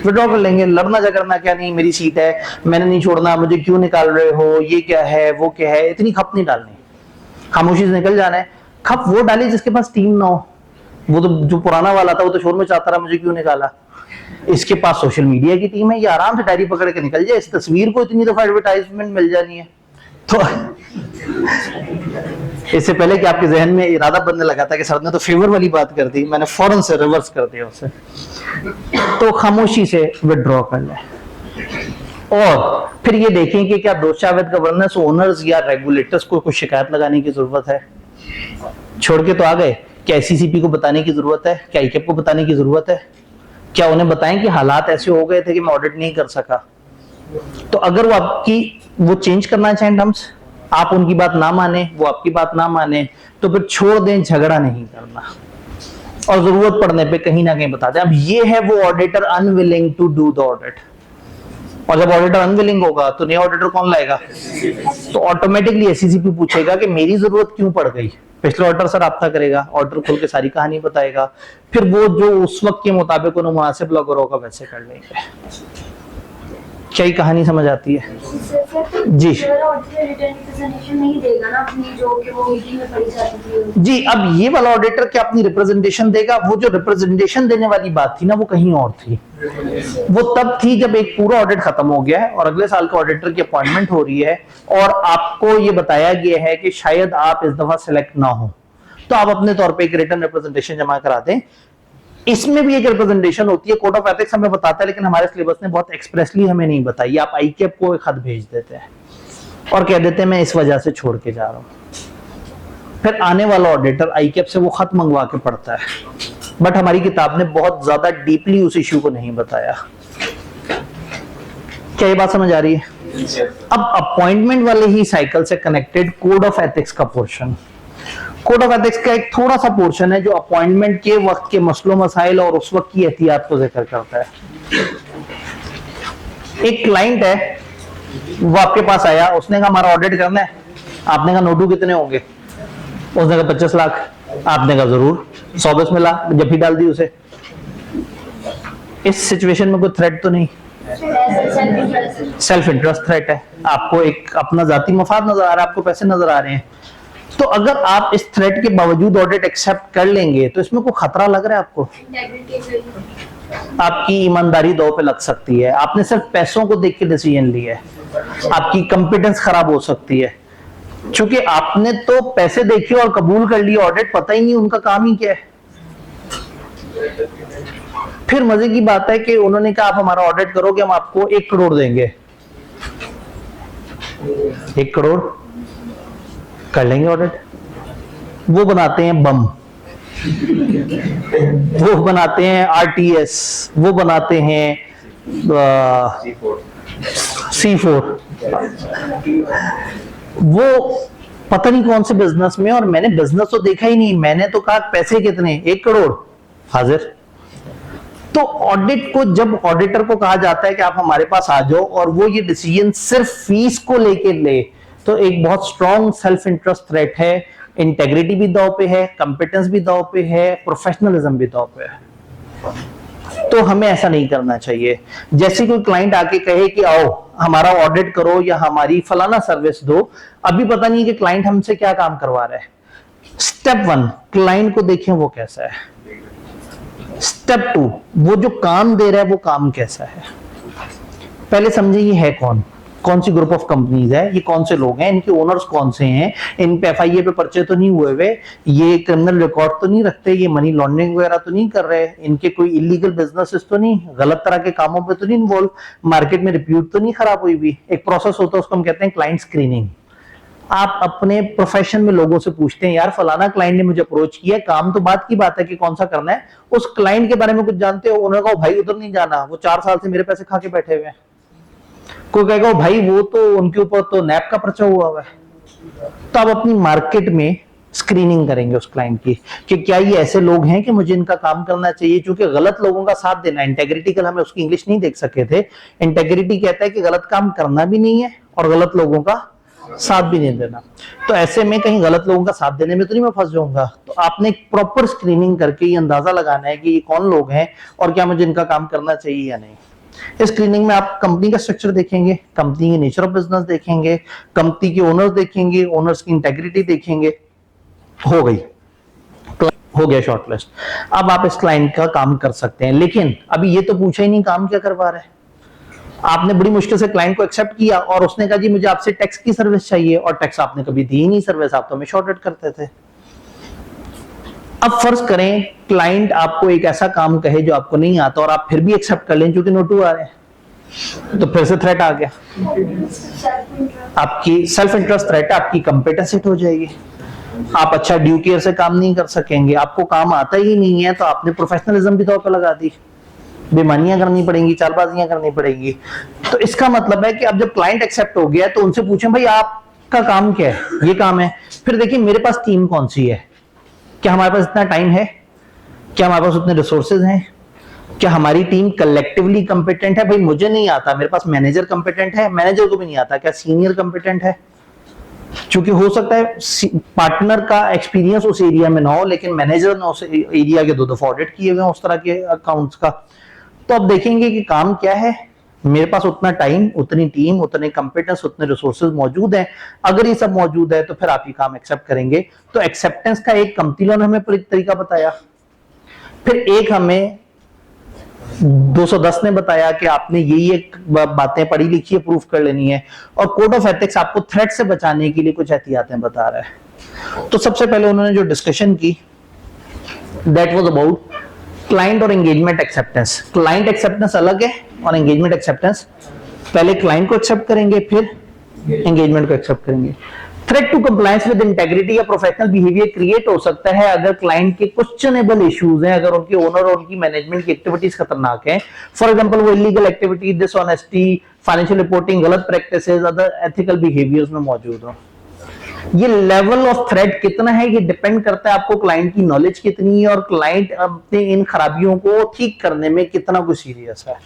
विड्रॉ कर लेंगे, लड़ना झगड़ना क्या नहीं, मेरी सीट है, मैंने नहीं छोड़ना, मुझे क्यों निकाल रहे हो, ये क्या है वो क्या है, इतनी खप नहीं डालनी, खामोशी से निकल जाना है। खप वो डाली जिसके पास टीम ना हो, वो तो जो पुराना वाला था वो तो शोर में चाहता रहा मुझे क्यों निकाला, इसके पास सोशल मीडिया की टीम है, ये आराम से डायरी पकड़ के निकल जाए, इस तस्वीर को इतनी दफा एडवर्टाइजमेंट मिल जानी है। तो इससे पहले कि आपके जहन में इरादा बनने लगा था कि सर ने तो फेवर वाली बात कर दी, मैंने फौरन से रिवर्स कर दिया उसे, तो खामोशी से विड्रॉ कर लें। और फिर ये देखें कि क्या दोषावित गवर्नेंस ओनर्स या रेगुलेटर्स को कुछ शिकायत लगाने की जरूरत है, छोड़ के तो आ गए। क्या एससीसीपी को बताने की जरूरत है? क्या आईकैप को बताने की जरूरत है? क्या उन्हें बताएं कि हालात ऐसे हो गए थे कि मैं ऑडिट नहीं कर सका? तो अगर वो चेंज करना चाहें टर्म्स, आप उनकी बात ना माने, वो आपकी बात ना माने, तो फिर छोड़ दें, झगड़ा नहीं करना, और जरूरत पड़ने पे कहीं ना कहीं बता दें। अब ये है वो auditor unwilling to do the audit, और जब ऑडिटर अनविलिंग होगा तो नया ऑडिटर कौन लाएगा? तो ऑटोमेटिकली एससीसीपी पूछेगा कि मेरी जरूरत क्यों पड़ गई। पिछले ऑडिटर से राब्ता करेगा, ऑडिटर खुल के सारी कहानी बताएगा, फिर वो जो उस वक्त के मुताबिक उन्हें मुनासिब लग रहा होगा वैसे कर लेंगे। क्या ये कहानी समझ आती है? जी नहीं देगा ना अपनी, जो कि वो मीटिंग में पड़ी जाती थी। जी, अब ये वाला ऑडिटर क्या अपनी रिप्रेजेंटेशन देगा? वो जो रिप्रेजेंटेशन देने वाली बात थी ना, वो कहीं और थी। वो तब थी जब एक पूरा ऑडिट खत्म हो गया है और अगले साल का ऑडिटर की अपॉइंटमेंट हो रही है, और आपको ये बताया गया है कि शायद आप इस दफा सिलेक्ट ना हो, तो आप अपने तौर पे एक रिटर्न रिप्रेजेंटेशन जमा करा दें। इसमें भी एक रिप्रेजेंटेशन होती है, कोड ऑफ एथिक्स हमें बताता है, लेकिन हमारे सिलेबस ने बहुत एक्सप्रेसली हमें नहीं बताई। आप आईकैप को एक खत भेज देते हैं और कह देते हैं मैं इस वजह से छोड़ के जा रहा हूं, फिर आने वाला ऑडिटर आईकैप से वो खत मंगवा के पढ़ता है, बट हमारी किताब ने बहुत ज्यादा डीपली उस इश्यू को नहीं बताया। क्या ये बात समझ आ रही है? अब अपॉइंटमेंट वाले ही साइकिल से कनेक्टेड कोड ऑफ एथिक्स का पोर्शन, कोड ऑफ एथिक्स का एक थोड़ा सा पोर्शन है जो अपॉइंटमेंट के वक्त के मसलों मसाइल और उस वक्त की एहतियात को जिक्र करता है। एक क्लाइंट है, वो आपके पास आया, उसने कहा हमारा ऑडिट करना है। आपने कहा नोटू कितने होंगे? उसने कहा 25 लाख। आपने कहा जरूर, 100 मिला, जब भी डाल दी उसे। इस सिचुएशन में कोई थ्रेट तो नहीं, सेल्फ इंटरेस्ट थ्रेट है। आपको एक अपना जाती मफाद नजर आ रहा है, आपको पैसे नजर आ रहे हैं। तो अगर आप इस थ्रेट के बावजूद ऑडिट एक्सेप्ट कर लेंगे तो इसमें कोई खतरा लग रहा है आपको? आपकी ईमानदारी दो पे लग सकती है, आपने सिर्फ पैसों को देख के डिसीजन लिया है, आपकी कंपिटेंस खराब हो सकती है, क्योंकि आपने तो पैसे देखे और कबूल कर लिया ऑडिट, पता ही नहीं उनका काम ही क्या है। फिर मजे की बात है कि उन्होंने कहा आप हमारा ऑडिट करोगे, हम आपको 1 करोड़ देंगे। 1 करोड़ कर लेंगे ऑडिट। वो बनाते हैं बम, वो बनाते हैं आरटीएस, वो बनाते हैं C4, वो पता नहीं कौन से बिजनेस में, और मैंने बिजनेस तो देखा ही नहीं, मैंने तो कहा पैसे कितने? 1 करोड़ हाजिर। तो ऑडिट को, जब ऑडिटर को कहा जाता है कि आप हमारे पास आ जाओ और वो ये डिसीजन सिर्फ फीस को लेके ले, तो एक बहुत स्ट्रॉन्ग सेल्फ इंटरेस्ट थ्रेट है। इंटेग्रिटी भी दांव पे है, कंपिटेंस भी दांव पे है, प्रोफेशनलिज्म भी दांव पे है। तो हमें ऐसा नहीं करना चाहिए। जैसे कोई क्लाइंट आके कहे कि आओ हमारा ऑडिट करो या हमारी फलाना सर्विस दो, अभी पता नहीं कि क्लाइंट हमसे क्या काम करवा रहा है। स्टेप 1 क्लाइंट को देखें वो कैसा है। स्टेप 2 वो जो काम दे रहा है वो काम कैसा है। पहले समझे ये है कौन, कौन सी ग्रुप ऑफ कंपनीज है, ये कौन से लोग हैं, इनके ओनर्स कौन से हैं, इन पे एफआईए पे पर्चे तो नहीं हुए हुए, ये क्रिमिनल रिकॉर्ड तो नहीं रखते, ये मनी लॉन्ड्रिंग वगैरह तो नहीं कर रहे, इनके कोई इलीगल बिजनेसेस तो नहीं, गलत तरह के कामों पे तो नहीं इन्वॉल्व, मार्केट में रिप्यूट तो नहीं खराब हुई भी। एक प्रोसेस होता है उसको हम कहते हैं क्लाइंट स्क्रीनिंग। आप अपने प्रोफेशन में लोगों से पूछते हैं यार फलाना क्लाइंट ने मुझे अप्रोच किया, काम तो बात की बात है कि कौन सा करना है, उस क्लाइंट के बारे में कुछ जानते हो? उन्होंने कहा भाई उधर नहीं जाना, वो 4 साल से मेरे पैसे खा के बैठे हुए हैं। कोई कहेगा भाई वो तो उनके ऊपर तो नैप का पर्चा हुआ हुआ है। तो आप अपनी मार्केट में स्क्रीनिंग करेंगे उस क्लाइंट की कि क्या ये ऐसे लोग हैं कि मुझे इनका काम करना चाहिए, क्योंकि गलत लोगों का साथ देना, इंटेग्रिटी, कल हमें उसकी इंग्लिश नहीं देख सके थे, इंटेग्रिटी कहता है कि गलत काम करना भी नहीं है और गलत लोगों का साथ भी नहीं देना। तो ऐसे में कहीं गलत लोगों का साथ देने में तो नहीं मैं फंस जाऊंगा। तो आपने एक प्रॉपर स्क्रीनिंग करके ये अंदाजा लगाना है कि ये कौन लोग हैं और क्या मुझे इनका काम करना चाहिए या नहीं। इस स्क्रीनिंग में आप कंपनी का स्ट्रक्चर देखेंगे, कंपनी के नेचर ऑफ बिजनेस देखेंगे, कंपनी के ओनर्स देखेंगे, ओनर्स की इंटेग्रिटी देखेंगे। हो गई, हो गया शॉर्टलिस्ट। अब आप इस क्लाइंट का काम कर सकते हैं, लेकिन अभी ये तो पूछा ही नहीं काम क्या करवा रहे हैं। आपने बड़ी मुश्किल से क्लाइंट को एक्सेप्ट किया और उसने कहा जी मुझे आपसे टैक्स की सर्विस चाहिए, और टैक्स आपने कभी दी ही नहीं सर्विस, आप तो हमें शॉर्टेड करते थे। अब फर्ज करें क्लाइंट आपको एक ऐसा काम कहे जो आपको नहीं आता और आप फिर भी एक्सेप्ट कर लें क्योंकि नोटू आ रहे हैं, तो फिर से थ्रेट आ गया। आपकी सेल्फ इंटरेस्ट थ्रेट है, आपकी कंपिटेंस हिट हो जाएगी। आप अच्छा ड्यू केयर से काम नहीं कर सकेंगे, आपको काम आता ही नहीं है, तो आपने प्रोफेशनलिज्म भी तौर पर लगा दी, बेमानियां करनी पड़ेंगी, चालबाजियां करनी पड़ेंगी। तो इसका मतलब है कि अब जब क्लाइंट एक्सेप्ट हो गया तो उनसे पूछें भाई आपका काम क्या है, ये काम है, फिर देखिए मेरे पास टीम कौन सी है, क्या हमारे पास इतना टाइम है, क्या हमारे पास उतने रिसोर्सेज हैं, क्या हमारी टीम कलेक्टिवली कंपिटेंट है। भाई मुझे नहीं आता, मेरे पास मैनेजर कंपिटेंट है, मैनेजर को भी नहीं आता, क्या सीनियर कंपिटेंट है। क्योंकि हो सकता है पार्टनर का एक्सपीरियंस उस एरिया में ना हो, लेकिन मैनेजर ने उस एरिया के 2 दफा ऑडिट किए हुए हैं उस तरह के अकाउंट्स का। तो अब देखेंगे कि काम क्या है, मेरे पास उतना टाइम, उतनी टीम, उतने कंपिटेंस, उतने रिसोर्सेज मौजूद हैं। अगर ये सब मौजूद है तो फिर आप ये काम एक्सेप्ट करेंगे। तो एक्सेप्टेंस का एक कंपनी ने हमें तरीका बताया, फिर एक हमें 210 ने बताया कि आपने यही एक बातें पढ़ी लिखी है, प्रूफ कर लेनी है, और कोड ऑफ एथिक्स आपको थ्रेट से बचाने के लिए कुछ एहतियातें बता रहा है। तो सबसे पहले उन्होंने जो डिस्कशन की दैट वाज अबाउट क्लाइंट और एंगेजमेंट एक्सेप्टेंस। क्लाइंट एक्सेप्टेंस अलग है और एंगेजमेंट एक्सेप्टेंस, पहले क्लाइंट को एक्सेप्ट करेंगे फिर एंगेजमेंट को एक्सेप्ट करेंगे। Threat to compliance with integrity या प्रोफेशनल बिहेवियर क्रिएट हो सकता है अगर क्लाइंट के क्वेश्चनेबल इश्यूज हैं, अगर उनके ओनर और उनकी मैनेजमेंट की एक्टिविटीज खतरनाक हैं। फॉर एग्जांपल वो illegal activity, dishonesty, financial reporting, गलत प्रैक्टिसेस, अदर एथिकल बिहेवियर्स में मौजूद हो। ये लेवल ऑफ थ्रेट कितना है ये डिपेंड करता है आपको क्लाइंट की नॉलेज कितनी है और क्लाइंट अपने इन खराबियों को ठीक करने में कितना कुछ सीरियस है।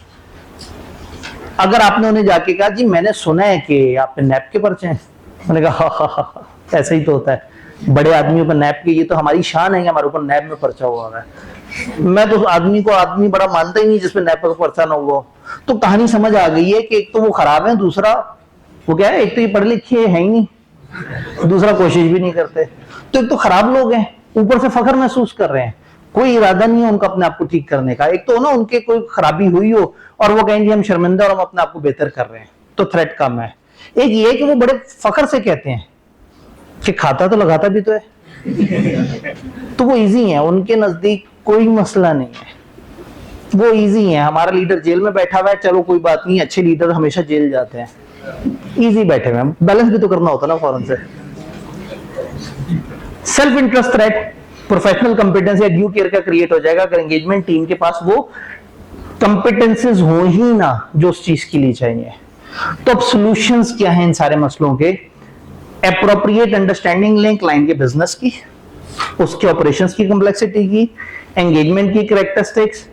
अगर आपने उन्हें जाके कहा जी मैंने सुना है कि आप पे नैप के पर्चे हैं, मैंने कहा हा, ऐसा ही तो होता है, बड़े आदमियों पर नैप के, ये तो हमारी शान है कि हमारे ऊपर नैप में पर्चा हुआ है। मैं तो आदमी को आदमी बड़ा मानता ही नहीं जिसपे नैप का पर्चा ना हुआ। तो कहानी समझ आ गई है कि एक तो वो खराब है, दूसरा वो क्या है, एक तो ये पढ़े लिखे है ही नहीं, दूसरा कोशिश भी नहीं करते। तो एक तो खराब लोग हैं, ऊपर से फख्र महसूस कर रहे हैं, कोई इरादा नहीं है उनका अपने आप को ठीक करने का। एक तो ना उनके कोई खराबी हुई हो और वो कहेंगे हम शर्मिंदा और हम अपने आप को बेहतर कर रहे हैं, तो थ्रेट कम है। एक ये कि वो बड़े फख्र से कहते हैं कि खाता तो लगाता भी तो है, तो वो इजी है, उनके नजदीक कोई मसला नहीं है, वो इजी है। हमारा लीडर जेल में बैठा हुआ है, चलो कोई बात नहीं, अच्छे लीडर हमेशा जेल जाते हैं, इजी बैठे हुए हैं, बैलेंस भी तो करना होता ना फौरन से। Self interest threat professional competence या ड्यू केयर का क्रिएट हो जाएगा अगर एंगेजमेंट टीम के पास वो कंपिटेंसेस हो ही ना जो उस चीज के लिए चाहिए। तो अब सॉल्यूशंस क्या हैं इन सारे मसलों के? एप्रोप्रिएट अंडरस्टैंडिंग लें क्लाइंट के बिजनेस की, उसके ऑपरेशंस की कॉम्प्लेक्सिटी की, एंगेजमेंट की characteristics,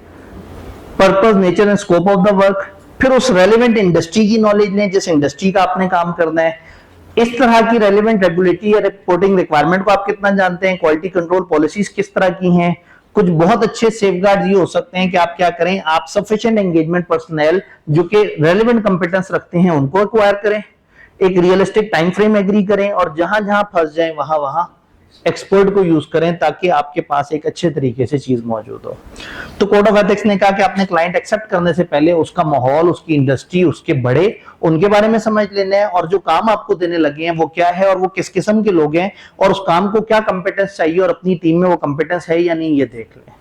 purpose, nature and scope of the work, फिर उस रेलेवेंट इंडस्ट्री की नॉलेज लें जिस इंडस्ट्री का आपने काम करना है, इस तरह की रेलेवेंट रेगुलेटरी या रिपोर्टिंग रिक्वायरमेंट को आप कितना जानते हैं, क्वालिटी कंट्रोल पॉलिसीज किस तरह की हैं। कुछ बहुत अच्छे सेफगार्ड ये हो सकते हैं कि आप क्या करें, आप सफिशिएंट एंगेजमेंट पर्सनल जो कि रेलेवेंट कंपिटेंस रखते हैं उनको एक्वायर करें, एक रियलिस्टिक टाइम फ्रेम एग्री करें और जहां जहां फंस जाए वहां वहां एक्सपर्ट को यूज करें ताकि आपके पास एक अच्छे तरीके से चीज मौजूद हो। तो कोड ऑफ एथिक्स ने कहा कि आपने क्लाइंट एक्सेप्ट करने से पहले उसका माहौल, उसकी इंडस्ट्री, उसके बड़े, उनके बारे में समझ लेना है और जो काम आपको देने लगे हैं वो क्या है और वो किस किस्म के लोग हैं और उस काम को क्या कंपिटेंस चाहिए और अपनी टीम में वो कंपिटेंस है या नहीं ये देख लें।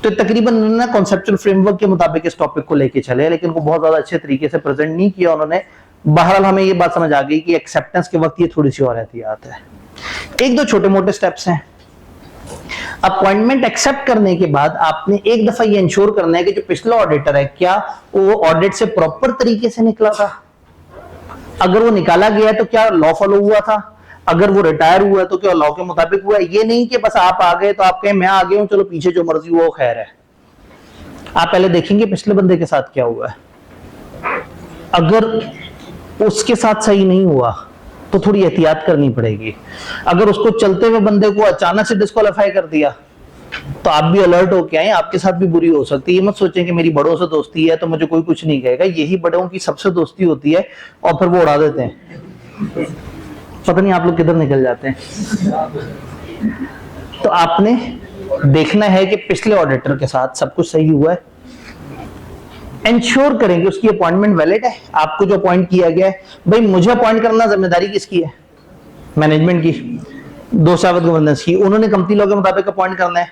तो तकरीबन उन्होंने कॉन्सेप्चुअल फ्रेमवर्क के मुताबिक इस टॉपिक को लेके चले, लेकिन वो बहुत ज्यादा अच्छे तरीके से प्रेजेंट नहीं किया उन्होंने। बहरहाल हमें ये बात समझ आ गई कि एक्सेप्टेंस के वक्त ये थोड़ी सी और एहतियात है। एक दो छोटे मोटे स्टेप्स हैं। अपॉइंटमेंट एक्सेप्ट करने के बाद आपने एक दफा ये इंश्योर करना है कि जो पिछला ऑडिटर है क्या वो ऑडिट से प्रॉपर तरीके से निकला था, अगर वो निकाला गया तो क्या लॉ फॉलो हुआ था, अगर वो रिटायर हुआ तो क्या लॉ के मुताबिक हुआ। ये नहीं कि बस आप आ गए तो आप कहें मैं आ गया हूं चलो पीछे जो मर्जी हुआ वो खैर है। आप पहले देखेंगे पिछले बंदे के साथ क्या हुआ है, अगर उसके साथ सही नहीं हुआ तो थोड़ी एहतियात करनी पड़ेगी। अगर उसको चलते हुए बंदे को अचानक से डिस्क्वालीफाई कर दिया तो आप भी अलर्ट होके आए, आपके साथ भी बुरी हो सकती है। ये मत सोचें कि मेरी बड़ों से दोस्ती है तो मुझे कोई कुछ नहीं कहेगा, यही बड़ों की सबसे दोस्ती होती है और फिर वो उड़ा देते हैं, पता नहीं आप लोग किधर निकल जाते हैं। तो आपने देखना है कि पिछले ऑडिटर के साथ सब कुछ सही हुआ है, इंश्योर करेंगे उसकी अपॉइंटमेंट वैलिड है। आपको जो अपॉइंट किया गया है, भाई मुझे अपॉइंट करना जिम्मेदारी किसकी है, मैनेजमेंट की, दोषावत गवर्नेंस की। उन्होंने कंपनी लॉ के मुताबिक अपॉइंट करना है,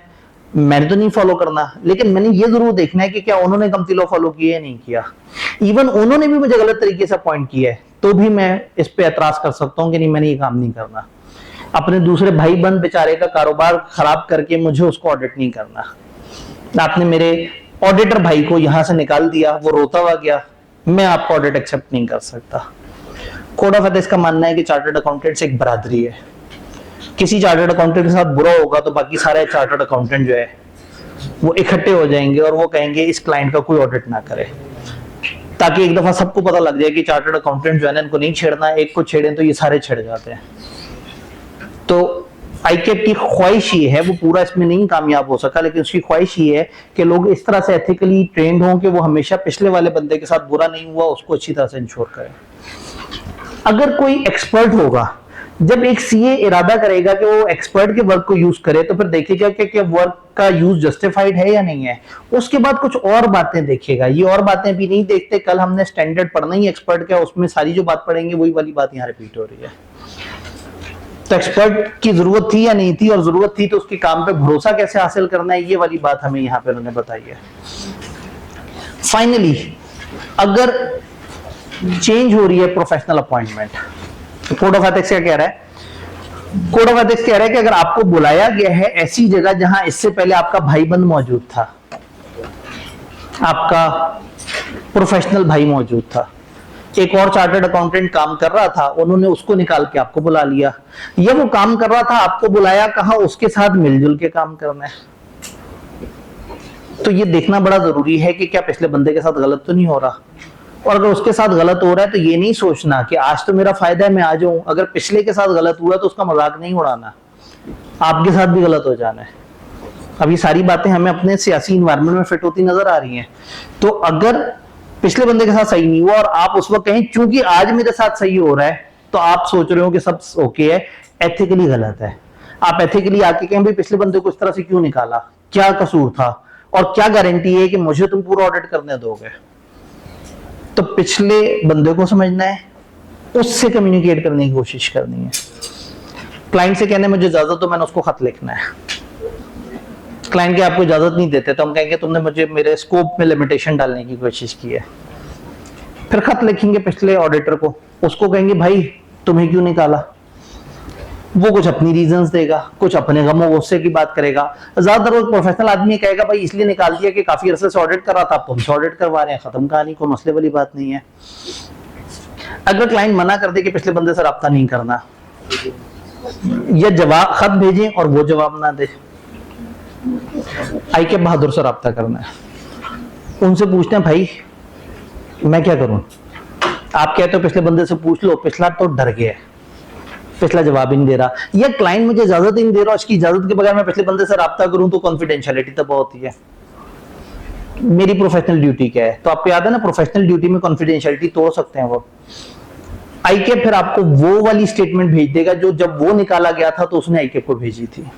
मैंने तो नहीं फॉलो करना, लेकिन मैंने ये जरूर देखना है कि क्या उन्होंने कंपनी लॉ फॉलो किया है नहीं किया। इवन उन्होंने भी मुझे गलत तरीके से अपॉइंट किया है तो भी मैं इस पे एतराज कर सकता हूं कि नहीं मैंने ये काम नहीं करना। अपने दूसरे भाई बंद बेचारे का कारोबार खराब करके मुझे उसको ऑडिट नहीं करना। आपने मेरे ऑडिटर भाई को यहां से निकाल दिया, वो रोता हुआ गया, मैं आपका ऑडिट एक्सेप्ट नहीं कर सकता। कोड ऑफ एथिक्स का मानना है कि चार्टर्ड अकाउंटेंट्स एक बरादरी है। किसी चार्टर्ड अकाउंटेंट के साथ बुरा होगा तो बाकी सारे चार्टर्ड अकाउंटेंट जो है वो इकट्ठे हो जाएंगे और वो कहेंगे इस क्लाइंट का कोई ऑडिट ना करे, ताकि एक दफा सबको पता लग जाए कि चार्टर्ड अकाउंटेंट जो है ना इनको नहीं छेड़ना, एक को छेड़ें तो ये सारे छेड़ जाते हैं। तो आईकेप की ख्वाहिश ये है, वो पूरा इसमें नहीं कामयाब हो सका, लेकिन उसकी ख्वाहिश ये है कि लोग इस तरह से एथिकली ट्रेंड हों कि वो हमेशा पिछले वाले बंदे के साथ बुरा नहीं हुआ उसको अच्छी तरह से इंश्योर करें। अगर कोई एक्सपर्ट होगा, जब एक सीए इरादा करेगा कि वो एक्सपर्ट के वर्क को यूज करे तो फिर देखेगा कि वर्क का यूज जस्टिफाइड है या नहीं है। उसके बाद कुछ और बातें देखेगा। ये और बातें भी नहीं देखते, कल हमने स्टैंडर्ड पढ़ना ही एक्सपर्ट का, उसमें सारी जो बात पढ़ेंगे वही वाली बात यहाँ रिपीट हो रही है। तो एक्सपर्ट की जरूरत थी या नहीं थी, और जरूरत थी तो उसके काम पे भरोसा कैसे हासिल करना है, ये वाली बात हमें यहाँ पे उन्होंने बताई है। फाइनली अगर चेंज हो रही है प्रोफेशनल अपॉइंटमेंट, तो कोड ऑफ एथिक्स क्या कह रहा है? कोड ऑफ एथिक्स कह रहा है कि अगर आपको बुलाया गया है ऐसी जगह जहां इससे पहले आपका भाईबंद मौजूद था, आपका प्रोफेशनल भाई मौजूद था, एक और चार्टर्ड अकाउंटेंट काम कर रहा था, उन्होंने उसको निकाल के आपको बुला लिया, या वो काम कर रहा था आपको बुलाया, कहा उसके साथ मिलजुल के काम करना है, तो ये देखना बड़ा जरूरी है कि क्या पिछले बंदे के साथ गलत तो नहीं हो रहा। और अगर उसके साथ गलत हो रहा है तो ये नहीं सोचना कि आज तो मेरा फायदा है मैं आ जाऊं, अगर पिछले के साथ गलत हुआ तो उसका मजाक नहीं उड़ाना, आपके साथ भी गलत हो जाना है। अब ये सारी बातें हमें अपने सियासी इन्वायरमेंट में फिट होती नजर आ रही हैं। तो अगर पिछले बंदे के साथ सही नहीं हुआ और आप उस वक्त कहें चूंकि आज मेरे साथ सही हो रहा है, तो आप सोच रहे हो कि सब ओके है, एथिकली गलत है। आप एथिकली आके कहें भाई पिछले बंदे को इस तरह से क्यों निकाला, क्या कसूर था, और क्या गारंटी है कि मुझे तुम पूरा ऑडिट करने दोगे। तो पिछले बंदे को समझना है, उससे कम्युनिकेट करने की कोशिश करनी है। क्लाइंट से कहने मुझे इजाजत तो मैंने उसको खत लिखना है, क्लाइंट के आपको इजाजत नहीं देते तो हम कहेंगे तुमने मुझे मेरे स्कोप में लिमिटेशन डालने की कोशिश की है। फिर खत लिखेंगे पिछले ऑडिटर को, उसको कहेंगे भाई तुम्हें क्यों निकाला, वो कुछ अपनी रीजंस देगा, कुछ अपने गमों गुस्से की बात करेगा। ज्यादातर वो प्रोफेशनल आदमी कहेगा भाई इसलिए निकाल दिया कि काफी अरसे से ऑडिट कर रहा था, अब तुमसे ऑडिट करवा रहे हैं, खत्म कहानी, कोई मसले वाली बात नहीं है। अगर क्लाइंट मना कर दे कि पिछले बंदे से रब्ता नहीं करना, या जवाब खत भेजें और वो जवाब ना दे, के बहादुर से रब्ता करना है, उनसे पूछते हैं भाई मैं क्या करूं। आप कहते हो पिछले बंदे से पूछ लो, पिछला तो डर गया, पिछला जवाब ही नहीं दे रहा, या क्लाइंट मुझे इजाजत ही नहीं दे रहा, उसकी इजाजत के बगैर मैं पिछले बंदे से रब्ता करूं तो कॉन्फिडेंशियलिटी तब होती है। मेरी प्रोफेशनल ड्यूटी क्या है, तो आपको याद है ना प्रोफेशनल ड्यूटी में कॉन्फिडेंशियलिटी तोड़ सकते हैं वो। आईकेप फिर आपको वो वाली स्टेटमेंट भेज देगा जो जब वो निकाला गया था तो उसने आईकेप को भेजी थी।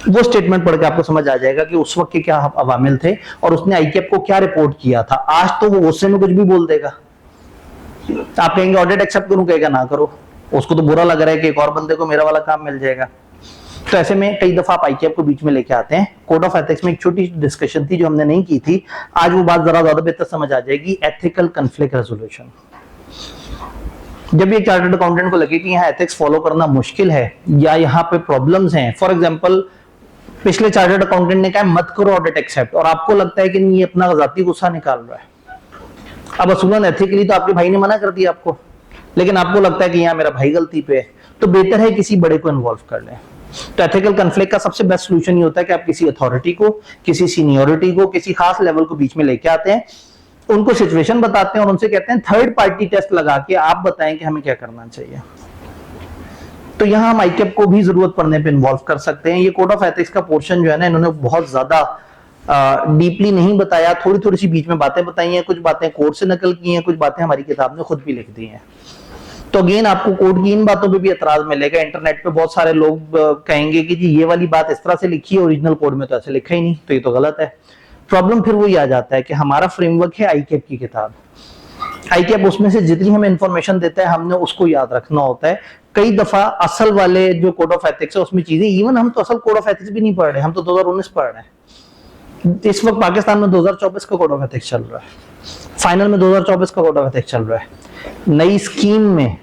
वो स्टेटमेंट पढ़ के आपको समझ आ जाएगा कि उस वक्त के क्या अवामिल थे और उसने आईकेप को क्या रिपोर्ट किया था। आज तो वो गुस्से में कुछ भी बोल देगा, आप कहेंगे ऑडिट एक्सेप्ट करूं, कहेगा ना करो, उसको तो बुरा लग रहा है कि एक और बंदे को मेरा वाला काम मिल जाएगा। तो ऐसे में कई दफा आप आईकेप को बीच में लेके आते हैं। कोड ऑफ एथिक्स में एक छोटी डिस्कशन थी जो हमने नहीं की थी, आज वो बात जरा ज्यादा बेहतर समझ आ जाएगी। एथिकल कन्फ्लिक्ट रेजोल्यूशन, जब भी एक चार्टर्ड अकाउंटेंट को लगे कि यहाँ एथिक्स फॉलो करना मुश्किल है या यहाँ पे प्रॉब्लम्स हैं, फॉर एग्जांपल पिछले चार्टर्ड अकाउंटेंट ने कहा मत करो ऑडिट एक्सेप्ट, और आपको लगता है कि नहीं ये अपना जाती गुस्सा निकाल रहा है। अब असूलन एथिकली तो आपके भाई ने मना कर दिया आपको, लेकिन आपको लगता है कि यहाँ मेरा भाई गलती पे है, तो बेहतर है किसी बड़े को इन्वॉल्व कर लें। तो एथिकल कन्फ्लिक्ट का सबसे बेस्ट सोल्यूशन ये होता है कि आप किसी अथॉरिटी को, किसी सीनियोरिटी को, किसी खास लेवल को बीच में लेके आते हैं, उनको सिचुएशन बताते हैं और उनसे कहते हैं थर्ड पार्टी टेस्ट लगा के आप बताएं कि हमें क्या करना चाहिए। तो यहां हम आईकेप को भी जरूरत पड़ने पे इन्वॉल्व कर सकते हैं। ये कोड ऑफ एथिक्स का पोर्शन जो है ना, इन्होंने बहुत ज्यादा डीपली नहीं बताया, थोड़ी थोड़ी सी बीच में बातें बताई हैं, कुछ बातें कोड से नकल की हैं, कुछ बातें हमारी किताब ने खुद भी लिख दी हैं। तो अगेन आपको कोड की इन बातों पे भी एतराज मिलेगा। इंटरनेट पे बहुत सारे लोग कहेंगे कि जी ये वाली बात इस तरह से लिखी है, ओरिजिनल कोड में तो ऐसे लिखा ही नहीं, तो ये तो गलत है। प्रॉब्लम फिर वही आ जाता है कि हमारा फ्रेमवर्क है आईकेप की किताब, आईकेप उसमें से जितनी हमें इंफॉर्मेशन देता है हमने उसको याद रखना होता है। कई दफा असल वाले जो कोड ऑफ एथिक्स है उसमें चीजें, इवन हम तो असल कोड ऑफ एथिक्स भी नहीं पढ़ रहे, हम तो 2019 पढ़ रहे हैं। इस वक्त पाकिस्तान में 2024 का कोड ऑफ एथिक्स चल रहा है, फाइनल में 2024 का कोड ऑफ एथिक्स चल रहा है। नई स्कीम में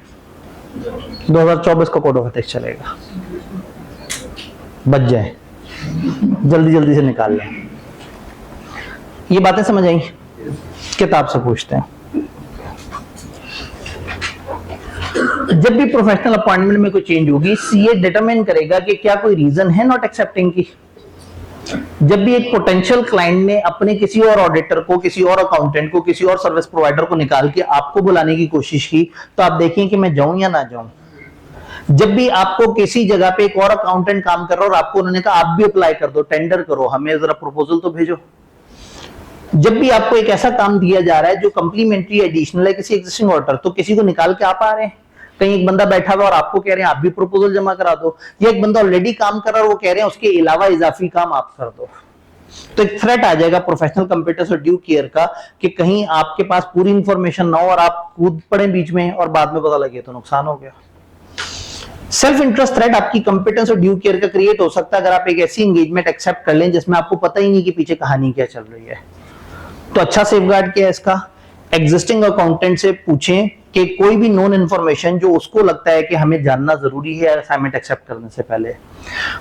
2024 का कोड ऑफ एथिक्स चलेगा, बच जाए, जल्दी जल्दी से निकाल लें। ये बातें समझ आई? किताब से पूछते हैं। जब भी प्रोफेशनल अपॉइंटमेंट में कोई चेंज होगी, सीए डिटरमाइन करेगा कि क्या कोई रीजन है नॉट एक्सेप्टिंग की। जब भी एक पोटेंशियल क्लाइंट ने अपने किसी और ऑडिटर को, किसी और अकाउंटेंट को, किसी और सर्विस प्रोवाइडर को निकाल के आपको बुलाने की कोशिश की, तो आप देखिए कि मैं जाऊं या ना जाऊं। जब भी आपको किसी जगह पे एक और अकाउंटेंट काम कर रहा हो और आपको उन्होंने कहा आप भी अप्लाई कर दो, टेंडर करो, हमें जरा प्रपोजल तो भेजो। जब भी आपको एक ऐसा काम दिया जा रहा है जो कंप्लीमेंट्री एडिशनल है किसी एग्जिस्टिंग ऑर्डर, तो किसी को निकाल के आप आ रहे हैं। कहीं एक बंदा बैठा हुआ और आपको कह रहे हैं आप भी प्रपोजल जमा करा दो, या एक बंदा ऑलरेडी काम कर रहा है और वो कह रहे हैं उसके अलावा इजाफी काम आप कर दो। तो एक थ्रेट आ जाएगा प्रोफेशनल कंप्यूटर्स और ड्यू केयर का कि कहीं आपके पास पूरी इंफॉर्मेशन ना हो और आप कूद पड़े बीच में और बाद में पता लगे तो नुकसान हो गया। सेल्फ इंटरेस्ट थ्रेट आपकी कंप्यूटर्स और ड्यू केयर का क्रिएट हो सकता है अगर आप एक ऐसी एंगेजमेंट एक्सेप्ट कर लें जिसमें आपको पता ही नहीं कि पीछे कहानी क्या चल रही है। तो अच्छा सेफगार्ड क्या है इसका? एग्जिस्टिंग अकाउंटेंट से पूछें कि कोई भी नोन इन्फॉर्मेशन जो उसको लगता है कि हमें जानना जरूरी है असाइनमेंट एक्सेप्ट करने से पहले,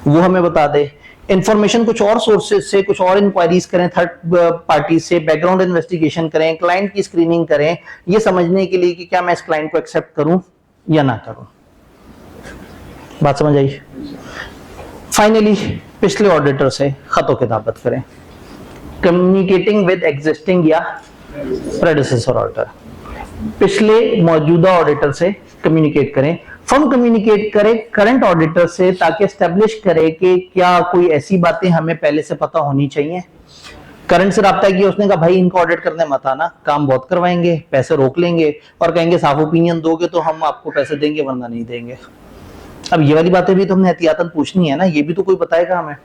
वो हमें बता दे। इंफॉर्मेशन कुछ और सोर्सेज से, कुछ और इंक्वायरीज करें थर्ड पार्टी से, बैकग्राउंड इन्वेस्टिगेशन करें, क्लाइंट की स्क्रीनिंग करें, ये समझने के लिए कि क्या मैं इस क्लाइंट को एक्सेप्ट करूं या ना करूं। बात समझ आई? फाइनली पिछले ऑडिटर से खतो किताबत करें, कम्युनिकेटिंग विद एग्जिस्टिंग या प्रेडिसेसर ऑडिटर। पिछले मौजूदा ऑडिटर से कम्युनिकेट करें, फर्म कम्युनिकेट करे करंट ऑडिटर से ताकि एस्टेब्लिश करे कि क्या कोई ऐसी बातें हमें पहले से पता होनी चाहिए। करंट से राब्ता किया, उसने कहा भाई इनको ऑडिट करने मत आना, काम बहुत करवाएंगे, पैसे रोक लेंगे और कहेंगे साफ ओपिनियन दोगे तो हम आपको पैसे देंगे वरना नहीं देंगे। अब ये वाली बातें भी तो हमने एहतियातन पूछनी है ना, ये भी तो कोई बताएगा हमें।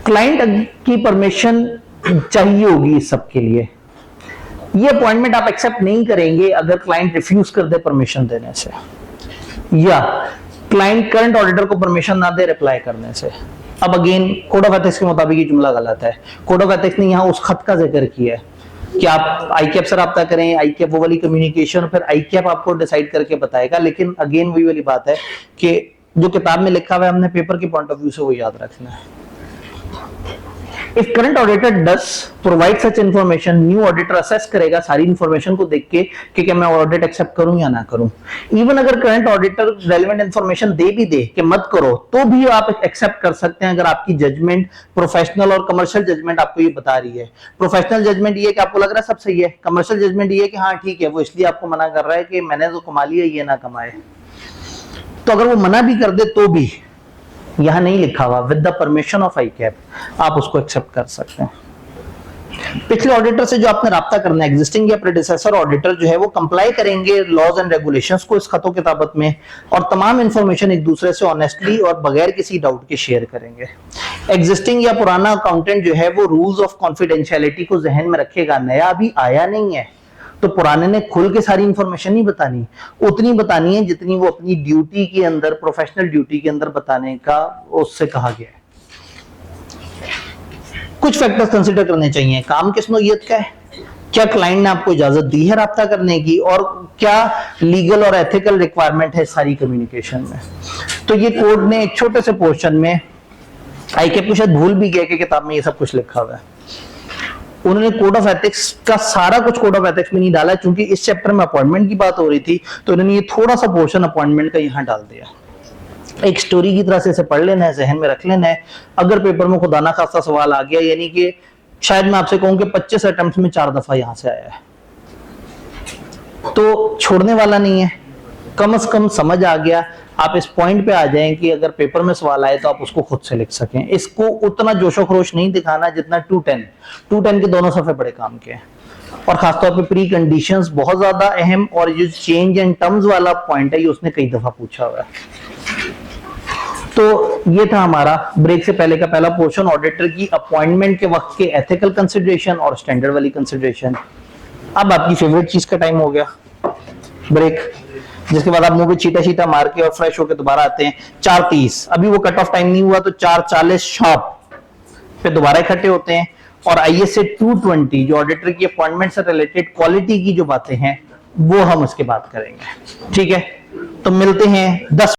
क्लाइंट की परमिशन चाहिए होगी इस सब के लिए। ये अपॉइंटमेंट आप एक्सेप्ट नहीं करेंगे अगर क्लाइंट रिफ्यूज कर दे परमिशन देने से, या क्लाइंट करंट ऑडिटर को परमिशन ना दे रिप्लाई करने से। अब अगेन कोड ऑफ एथिक्स के मुताबिक ये जुमला गलत है। कोड ऑफ एथिक्स ने यहां उस खत का जिक्र किया है कि आप आईकैप से राब्ता करें, आईकैप वो वाली कम्युनिकेशन, फिर आईकैप आपको डिसाइड करके बताएगा। लेकिन अगेन वही वाली बात है कि जो किताब में लिखा हुआ है हमने पेपर के पॉइंट ऑफ व्यू से वो याद रखना है। If current auditor does provide such information, new auditor assess करेगा सारी इंफॉर्मेशन को देख के कि क्या मैं ऑडिट एक्सेप्ट करूं या ना करूं। इवन अगर करंट ऑडिटर रेलेवेंट इंफॉर्मेशन दे भी दे कि मत करो, तो भी आप एक्सेप्ट कर सकते हैं अगर आपकी जजमेंट प्रोफेशनल और कमर्शियल जजमेंट आपको ये बता रही है। प्रोफेशनल जजमेंट ये है कि आपको लग रहा है सब सही है, कमर्शियल जजमेंट ये है कि हाँ ठीक है, वो इसलिए आपको मना कर रहा है कि मैंने तो कमा लिया ये ना कमाए। तो अगर वो मना भी कर दे तो भी यहां नहीं लिखा हुआ विद द परमिशन ऑफ आईकैप, आप उसको एक्सेप्ट कर सकते हैं। पिछले ऑडिटर से जो आपने राब्ता करना है, एग्जिस्टिंग या प्रेडिसेसर ऑडिटर जो है वो कंप्लाई करेंगे लॉज एंड रेगुलेशंस को इस खतो किताबत में, और तमाम इंफॉर्मेशन एक दूसरे से ऑनेस्टली और बगैर किसी डाउट के शेयर करेंगे। एग्जिस्टिंग या पुराना अकाउंटेंट जो है वो रूल्स ऑफ कॉन्फिडेंशियलिटी को जहन में रखेगा, नया अभी आया नहीं है तो पुराने ने खुल के सारी इंफॉर्मेशन नहीं बतानी, उतनी बतानी है जितनी वो अपनी ड्यूटी के अंदर, प्रोफेशनल ड्यूटी के अंदर बताने का उससे कहा गया है। कुछ फैक्टर्स कंसीडर करने चाहिए। काम किस नौइयत का है, क्या क्लाइंट ने आपको इजाजत दी है राब्ता करने की, और क्या लीगल और एथिकल रिक्वायरमेंट है सारी कम्युनिकेशन में। तो ये कोड ने एक छोटे से पोर्शन में, आईकैप को शायद भूल भी गया कि किताब में ये सब कुछ लिखा हुआ है, उन्होंने कोड ऑफ एथिक्स का सारा कुछ कोड ऑफ एथिक्स में नहीं डाला, क्योंकि इस चैप्टर में अपॉइंटमेंट की बात हो रही थी तो उन्होंने ये थोड़ा सा पोर्शन अपॉइंटमेंट का यहां डाल दिया। एक स्टोरी की तरह से इसे पढ़ लेना है, जहन में रख लेना है। अगर पेपर में खुदा ना खास्ता सवाल आ गया, यानी कि शायद मैं आपसे कहूं कि 25 अटेम्प्ट में 4 दफा यहां से आया है, तो छोड़ने वाला नहीं है। कम से कम समझ आ गया, आप इस पॉइंट पे आ जाएं कि अगर पेपर में सवाल आए तो आप उसको खुद से लिख सकें। इसको उतना जोशो खरोश नहीं दिखाना जितना 210 के दोनों सफे बड़े काम के हैं, और खासतौर पे प्री कंडीशंस बहुत ज्यादा अहम, और जो चेंज एंड टर्म्स वाला पॉइंट है ये उसने कई दफा पूछा हुआ है। तो ये था हमारा ब्रेक से पहले का पहला पोर्शन, ऑडिटर की अपॉइंटमेंट के वक्त के एथिकल कंसिडरेशन और स्टैंडर्ड वाली कंसिडरेशन। अब आपकी फेवरेट चीज का टाइम हो गया, ब्रेक, जिसके बाद आप मुंह पे चीटा चीटा मार के और फ्रेश होकर दोबारा आते हैं 4:30। अभी वो कट ऑफ टाइम नहीं हुआ तो 4:40 शार्प पे दोबारा इकट्ठे होते हैं, और आईएस से 2:20 जो ऑडिटर की अपॉइंटमेंट से रिलेटेड क्वालिटी की जो बातें हैं वो हम उसके बाद करेंगे। ठीक है, तो मिलते हैं 10